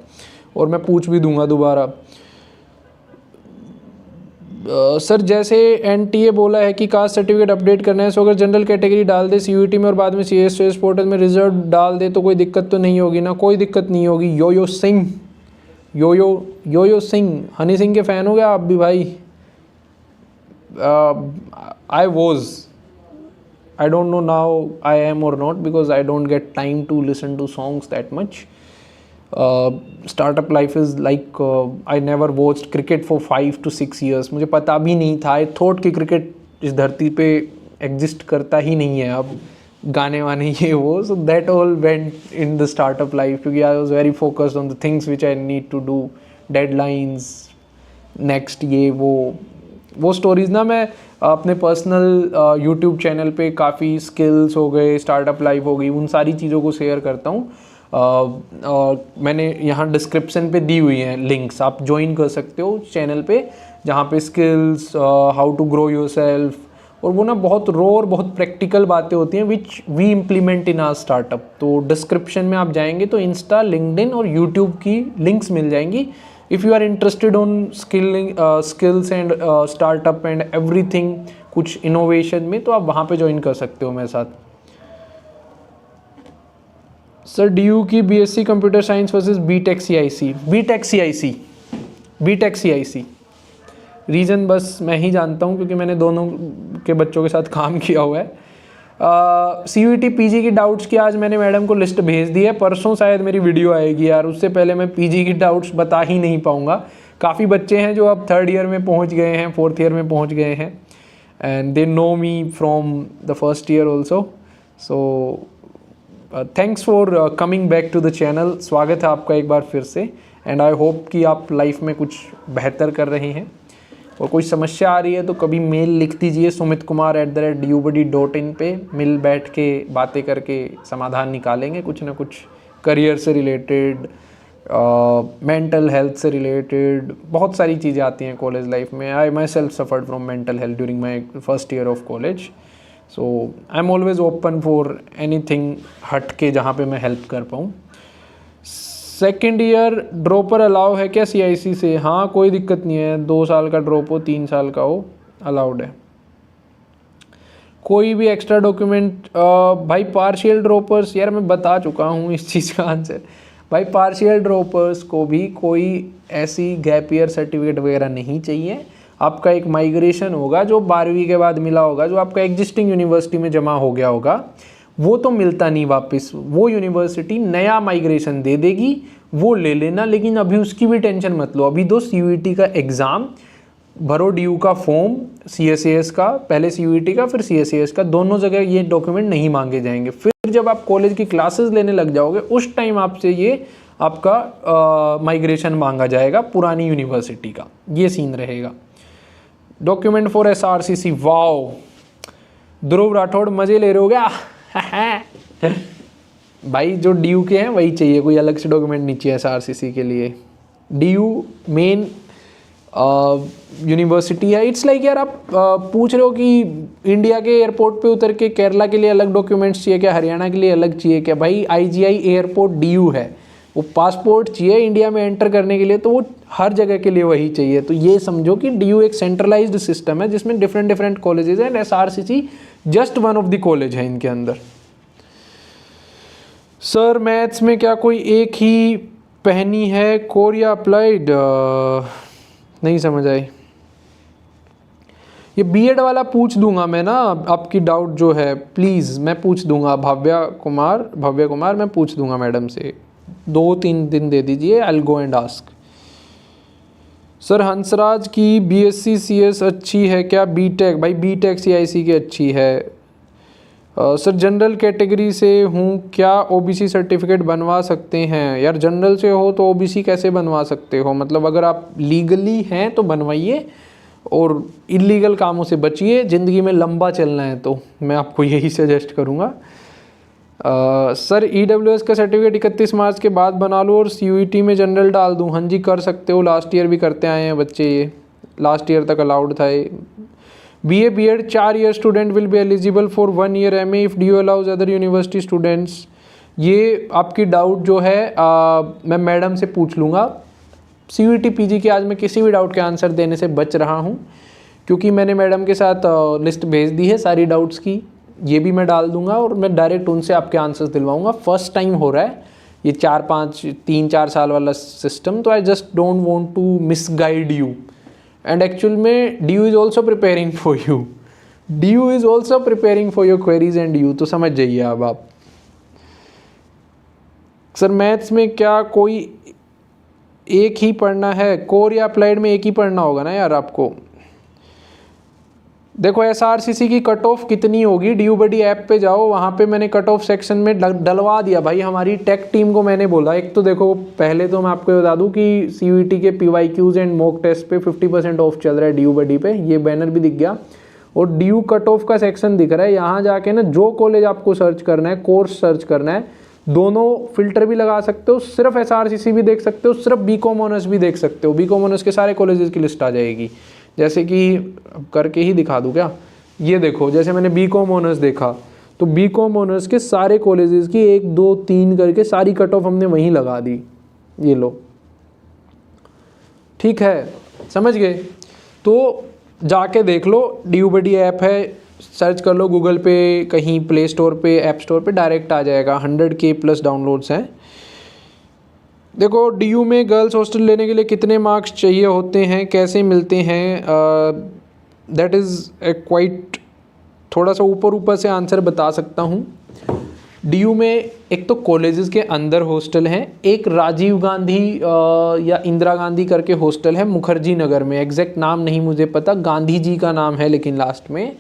और मैं पूछ भी दूंगा दोबारा। सर जैसे एनटीए बोला है कि कास्ट सर्टिफिकेट अपडेट करना है, सो अगर जनरल कैटेगरी डाल दे सीयूईटी में और बाद में सीएसएस पोर्टल में रिजल्ट डाल दे तो कोई दिक्कत तो नहीं होगी ना? कोई दिक्कत नहीं होगी। यो सिंह, हनी सिंह के फ़ैन हो गया आप भी भाई? I was I don't know now I am or not because I don't get time to listen to songs that much. Startup life is like I never watched cricket for 5 to 6 years. मुझे पता भी नहीं था, I thought कि cricket इस धरती पे exist करता ही नहीं है अब, गाने वाने ये वो. So that all went in the startup life क्योंकि I was very focused on the things which I need to do, deadlines, next ये वो स्टोरीज़ ना मैं अपने पर्सनल यूट्यूब चैनल पे काफ़ी स्किल्स हो गए, स्टार्टअप लाइफ हो गई, उन सारी चीज़ों को शेयर करता हूँ. मैंने यहाँ डिस्क्रिप्शन पे दी हुई हैं लिंक्स, आप ज्वाइन कर सकते हो चैनल पे जहाँ पे skills, how to grow yourself, और वो ना बहुत रॉ और बहुत प्रैक्टिकल बातें होती हैं which we implement in our startup. तो डिस्क्रिप्शन में आप जाएंगे तो इंस्टा, लिंक्डइन और यूट्यूब की लिंक्स मिल जाएंगी. If you are interested on skills and startup and everything, कुछ इनोवेशन में, तो आप वहाँ पे ज्वाइन कर सकते हो मेरे साथ. सर DU की BSc computer science versus BTech CIC. Reason बस मैं ही जानता हूँ क्योंकि मैंने दोनों के बच्चों के साथ काम किया हुआ है. CUET PG की डाउट्स की आज मैंने मैडम को लिस्ट भेज दी है, परसों शायद मेरी वीडियो आएगी यार, उससे पहले मैं PG की डाउट्स बता ही नहीं पाऊँगा. काफ़ी बच्चे हैं जो अब 3rd ईयर में पहुँच गए हैं, 4th ईयर में पहुँच गए हैं, and they know me from the 1st year also. So thanks for coming back to the channel. स्वागत है आपका एक बार फिर से, एंड आई होप कि आप लाइफ में कुछ बेहतर कर रहे हैं. और कोई समस्या आ रही है तो कभी मेल लिख दीजिए sumit@dubuddy.in पे. मिल बैठ के बातें करके समाधान निकालेंगे, कुछ ना कुछ करियर से रिलेटेड, मेंटल हेल्थ से रिलेटेड, बहुत सारी चीज़ें आती हैं कॉलेज लाइफ में. I myself suffered from mental health during my 1st year of college. So I am always open for anything हट के जहाँ पे मैं हेल्प कर पाऊँ. 2nd ईयर ड्रॉपर अलाउ है क्या CIC से? हाँ, कोई दिक्कत नहीं है, 2 साल का ड्रॉप हो, 3 साल का हो, अलाउड है. कोई भी एक्स्ट्रा डॉक्यूमेंट भाई पार्शियल ड्रॉपर्स, यार मैं बता चुका हूँ इस चीज़ का आंसर. भाई पार्शियल ड्रॉपर्स को भी कोई ऐसी गैप ईयर सर्टिफिकेट वगैरह नहीं चाहिए. आपका एक माइग्रेशन होगा जो 12वीं के बाद मिला होगा, जो आपका एग्जिस्टिंग यूनिवर्सिटी में जमा हो गया होगा, वो तो मिलता नहीं वापस. वो यूनिवर्सिटी नया माइग्रेशन दे देगी, वो ले लेना. लेकिन अभी उसकी भी टेंशन मत लो, अभी दो CUET का एग्ज़ाम भरो, DU का फॉर्म, CSAS का, पहले CUET का फिर CSAS का, दोनों जगह ये डॉक्यूमेंट नहीं मांगे जाएंगे. फिर जब आप कॉलेज की क्लासेस लेने लग जाओगे उस टाइम आपसे ये आपका माइग्रेशन मांगा जाएगा पुरानी यूनिवर्सिटी का. ये सीन रहेगा. डॉक्यूमेंट फॉर SRCC, वाओ ध्रुव राठौड़, मज़े ले रहे हो क्या? भाई जो DU के हैं वही चाहिए, कोई अलग से डॉक्यूमेंट नहीं चाहिए SRCC के लिए. DU मेन यूनिवर्सिटी है. इट्स लाइक यार आप पूछ रहे हो कि इंडिया के एयरपोर्ट पे उतर के केरला के लिए अलग डॉक्यूमेंट्स चाहिए क्या, हरियाणा के लिए अलग चाहिए क्या? भाई IGI एयरपोर्ट DU है, वो पासपोर्ट चाहिए इंडिया में एंटर करने के लिए, तो वो हर जगह के लिए वही चाहिए. तो ये समझो कि DU एक सेंट्रलाइज्ड सिस्टम है जिसमें डिफरेंट कॉलेजेस हैं, and SRCC just one of the college है इनके अंदर. सर मैथ्स में क्या कोई एक ही पहनी है, कोर या अप्लाइड? नहीं समझ आई. ये B.Ed वाला पूछ दूंगा मैं ना, आपकी डाउट जो है प्लीज़ मैं पूछ दूंगा. भव्य कुमार मैं पूछ दूंगा मैडम से, 2-3 दिन दे दीजिए, I will go and ask. Sir Hansraj की BSc CS अच्छी है क्या? बीटेक? भाई बीटेक CIC की अच्छी है. सर जनरल कैटेगरी से हूँ, क्या OBC सर्टिफिकेट बनवा सकते हैं? यार जनरल से हो तो OBC कैसे बनवा सकते हो? मतलब अगर आप लीगली हैं तो बनवाइए और इलीगल कामों से बचिए. ज़िंदगी में लंबा चलना है तो मैं आपको यही सजेस्ट करूँगा. सर EWS का सर्टिफिकेट 31 मार्च के बाद बना लो और CUET में जनरल डाल दूँ? हाँ जी कर सकते हो, लास्ट ईयर भी करते आए हैं बच्चे, ये लास्ट ईयर तक अलाउड था ये. BA B.Ed 4 year student will be eligible for 1 year MA if DU allows other university students. ये आपकी डाउट जो है मैं मैडम से पूछ लूँगा. CUET PG के आज मैं किसी भी डाउट के आंसर देने से बच रहा हूँ क्योंकि मैंने मैडम के साथ लिस्ट भेज दी है सारी डाउट्स की. ये भी मैं डाल दूंगा और मैं डायरेक्ट उनसे आपके आंसर्स दिलवाऊंगा. फर्स्ट टाइम हो रहा है ये 3-4 साल वाला सिस्टम, तो I just don't want to misguide you, and actual में DU is also preparing for you. DU is also preparing for your queries and you, तो समझ जाइए अब आप। सर मैथ्स में क्या कोई एक ही पढ़ना है, कोर या अप्लाइड में एक ही पढ़ना होगा ना यार आपको। देखो SRCC की कट ऑफ कितनी होगी, DU बडी ऐप पे जाओ, वहाँ पे मैंने कट ऑफ सेक्शन में डलवा दिया भाई। हमारी टेक टीम को मैंने बोला, एक तो देखो पहले तो मैं आपको बता दूं कि CUET के PYQs एंड मॉक टेस्ट पे 50% ऑफ चल रहा है DU बडी पे, ये बैनर भी दिख गया, और DU कट ऑफ का सेक्शन दिख रहा है। यहाँ जाके ना जो कॉलेज आपको सर्च करना है, कोर्स सर्च करना है, दोनों फिल्टर भी लगा सकते हो, सिर्फ SRCC भी देख सकते हो, सिर्फ BCom ऑनर्स भी देख सकते हो। BCom ऑनर्स के सारे कॉलेजेस की लिस्ट आ जाएगी। जैसे कि करके ही दिखा दूँ क्या, ये देखो जैसे मैंने BCom ऑनर्स देखा, तो BCom ऑनर्स के सारे कॉलेजेस की 1 2 3 करके सारी कट ऑफ हमने वहीं लगा दी, ये लो, ठीक है, समझ गए। तो जाके देख लो, DU बडी ऐप है, सर्च कर लो गूगल पे, कहीं प्ले स्टोर पे, ऐप स्टोर पे, डायरेक्ट आ जाएगा। 100K प्लस डाउनलोड्स हैं। देखो DU में गर्ल्स हॉस्टल लेने के लिए कितने मार्क्स चाहिए होते हैं, कैसे मिलते हैं, दैट इज़ ए क्वाइट, थोड़ा सा ऊपर से आंसर बता सकता हूँ। DU में एक तो कॉलेजेस के अंदर हॉस्टल हैं, एक राजीव गांधी या इंदिरा गांधी करके हॉस्टल है मुखर्जी नगर में, एग्जैक्ट नाम नहीं मुझे पता, गांधी जी का नाम है लेकिन लास्ट में,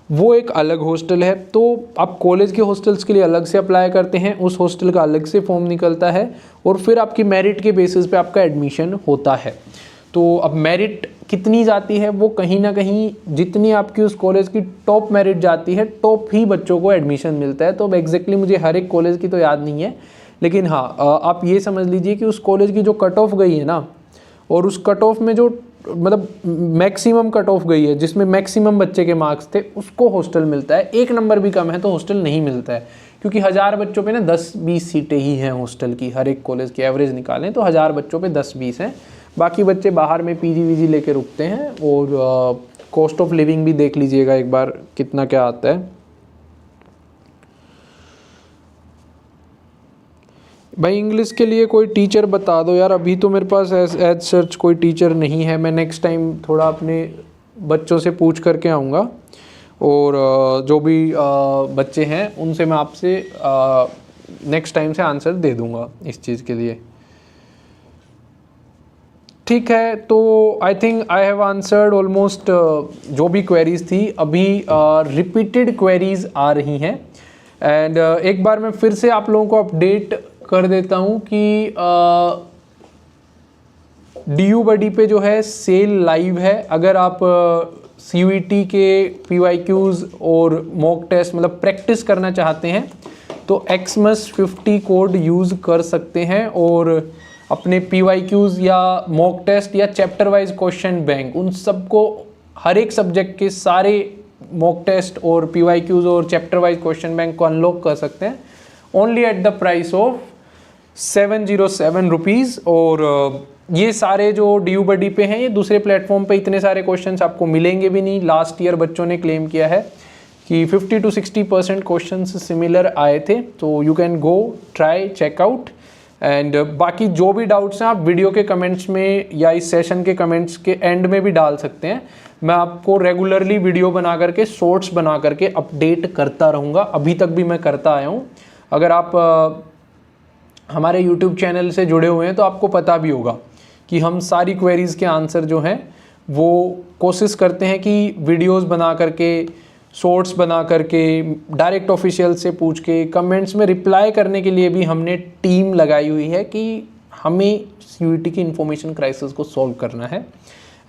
वो एक अलग हॉस्टल है। तो आप कॉलेज के हॉस्टल्स के लिए अलग से अप्लाई करते हैं, उस हॉस्टल का अलग से फॉर्म निकलता है, और फिर आपकी मेरिट के बेसिस पे आपका एडमिशन होता है। तो अब मेरिट कितनी जाती है, वो कहीं ना कहीं जितनी आपकी उस कॉलेज की टॉप मेरिट जाती है, टॉप ही बच्चों को एडमिशन मिलता है। तो अब एग्जैक्टली मुझे हर एक कॉलेज की तो याद नहीं है, लेकिन हाँ आप ये समझ लीजिए कि उस कॉलेज की जो कट ऑफ गई है ना, और उस कट ऑफ में जो मतलब मैक्सिमम कट ऑफ गई है, जिसमें मैक्सिमम बच्चे के मार्क्स थे, उसको हॉस्टल मिलता है। 1 नंबर भी कम है तो हॉस्टल नहीं मिलता है, क्योंकि 1000 बच्चों पे ना 10-20 सीटें ही हैं हॉस्टल की, हर एक कॉलेज की एवरेज निकालें तो 1000 बच्चों पे 10-20 हैं, बाकी बच्चे बाहर में PG लेके रुकते हैं। और कॉस्ट ऑफ लिविंग भी देख लीजिएगा एक बार कितना क्या आता है। भाई इंग्लिश के लिए कोई टीचर बता दो यार, अभी तो मेरे पास एज सर्च कोई टीचर नहीं है। मैं नेक्स्ट टाइम थोड़ा अपने बच्चों से पूछ करके आऊँगा, और जो भी बच्चे हैं उनसे मैं आपसे नेक्स्ट टाइम से आंसर दे दूँगा इस चीज़ के लिए, ठीक है। तो आई think I have answered almost जो भी क्वेरीज थी। अभी रिपीटेड क्वेरीज आ रही हैं, एंड एक बार मैं फिर से आप लोगों को अपडेट कर देता हूँ कि DU बडी पे जो है सेल लाइव है। अगर आप CUET के PYQs और मॉक टेस्ट मतलब प्रैक्टिस करना चाहते हैं तो XMUS50 कोड यूज़ कर सकते हैं, और अपने PYQs या मॉक टेस्ट या चैप्टर वाइज क्वेश्चन बैंक, उन सबको हर एक सब्जेक्ट के सारे मॉक टेस्ट और PYQs और चैप्टर वाइज क्वेश्चन बैंक को अनलॉक कर सकते हैं only at the price of 707 rupees. और ये सारे जो DU बडी पे हैं, ये दूसरे प्लेटफॉर्म पे इतने सारे क्वेश्चंस आपको मिलेंगे भी नहीं। लास्ट ईयर बच्चों ने क्लेम किया है कि 50 to 60% क्वेश्चंस सिमिलर आए थे। तो you can go try checkout, एंड बाकी जो भी डाउट्स हैं आप वीडियो के कमेंट्स में या इस सेशन के कमेंट्स के एंड में भी डाल सकते हैं। मैं आपको रेगुलरली वीडियो बना करके, शॉर्ट्स बना करके अपडेट करता रहूँगा, अभी तक भी मैं करता आया हूँ। अगर आप हमारे YouTube चैनल से जुड़े हुए हैं तो आपको पता भी होगा कि हम सारी क्वेरीज़ के आंसर जो हैं वो कोशिश करते हैं कि वीडियोस बना करके, शॉर्ट्स बना करके, डायरेक्ट ऑफिशियल से पूछ के, कमेंट्स में रिप्लाई करने के लिए भी हमने टीम लगाई हुई है कि हमें CUET की इंफॉर्मेशन क्राइसिस को सॉल्व करना है।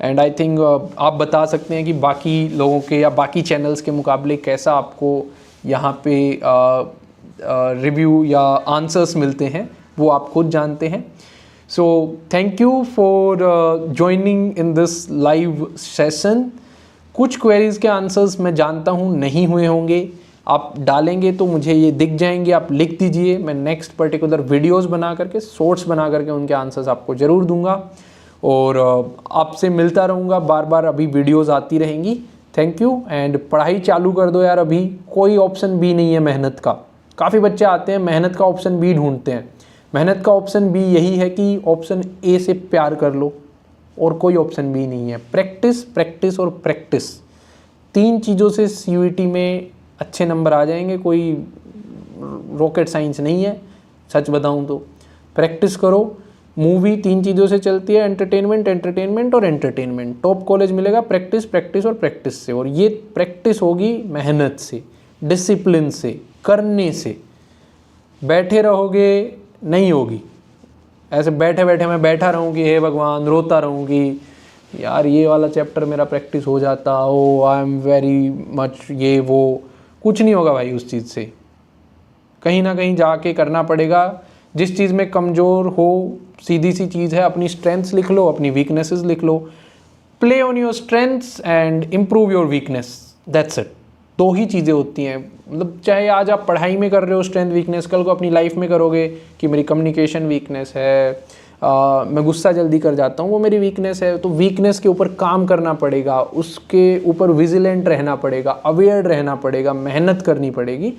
एंड आई थिंक आप बता सकते हैं कि बाकी लोगों के या बाकी चैनल्स के मुकाबले कैसा आपको यहाँ पे रिव्यू या आंसर्स मिलते हैं, वो आप खुद जानते हैं। सो thank you for joining in this live session. कुछ क्वेरीज़ के आंसर्स मैं जानता हूँ नहीं हुए होंगे, आप डालेंगे तो मुझे ये दिख जाएंगे, आप लिख दीजिए, मैं नेक्स्ट पर्टिकुलर वीडियोस बना करके, शॉर्ट्स बना करके उनके आंसर्स आपको ज़रूर दूंगा, और आपसे मिलता रहूँगा बार बार। अभी वीडियोस आती रहेंगी। थैंक यू, एंड पढ़ाई चालू कर दो यार, अभी कोई ऑप्शन बी नहीं है मेहनत का। काफ़ी बच्चे आते हैं मेहनत का ऑप्शन बी ढूंढते हैं, मेहनत का ऑप्शन बी यही है कि ऑप्शन ए से प्यार कर लो, और कोई ऑप्शन बी नहीं है। प्रैक्टिस, प्रैक्टिस और प्रैक्टिस, 3 चीज़ों से CUET में अच्छे नंबर आ जाएंगे, कोई रॉकेट साइंस नहीं है सच बताऊं तो। प्रैक्टिस करो, मूवी 3 चीज़ों से चलती है, एंटरटेनमेंट, एंटरटेनमेंट और एंटरटेनमेंट। टॉप कॉलेज मिलेगा प्रैक्टिस, प्रैक्टिस और प्रैक्टिस से, और ये प्रैक्टिस होगी मेहनत से, डिसिप्लिन से, करने से। बैठे रहोगे नहीं होगी, ऐसे बैठे बैठे मैं बैठा रहूँगी, हे भगवान रोता रहूँगी यार ये वाला चैप्टर मेरा प्रैक्टिस हो जाता, ओ आई एम वेरी मच ये वो, कुछ नहीं होगा भाई उस चीज़ से। कहीं ना कहीं जाके करना पड़ेगा। जिस चीज़ में कमज़ोर हो, सीधी सी चीज़ है, अपनी स्ट्रेंथ्स लिख लो, अपनी वीकनेसेस लिख लो, play on your strengths and improve your weakness, that's it. 2 ही चीज़ें होती हैं, मतलब चाहे आज आप पढ़ाई में कर रहे हो स्ट्रेंथ वीकनेस, कल को अपनी लाइफ में करोगे कि मेरी कम्युनिकेशन वीकनेस है, मैं गुस्सा जल्दी कर जाता हूँ, वो मेरी वीकनेस है। तो वीकनेस के ऊपर काम करना पड़ेगा, उसके ऊपर विजिलेंट रहना पड़ेगा, अवेयर रहना पड़ेगा, मेहनत करनी पड़ेगी।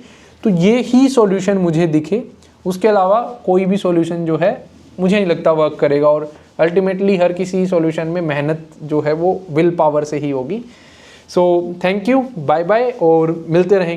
तो ये ही सॉल्यूशन मुझे दिखे, उसके अलावा कोई भी सॉल्यूशन जो है मुझे नहीं लगता वर्क करेगा। और अल्टीमेटली हर किसी सॉल्यूशन में मेहनत जो है वो विल पावर से ही होगी। So thank you, bye bye, और मिलते रहेंगे।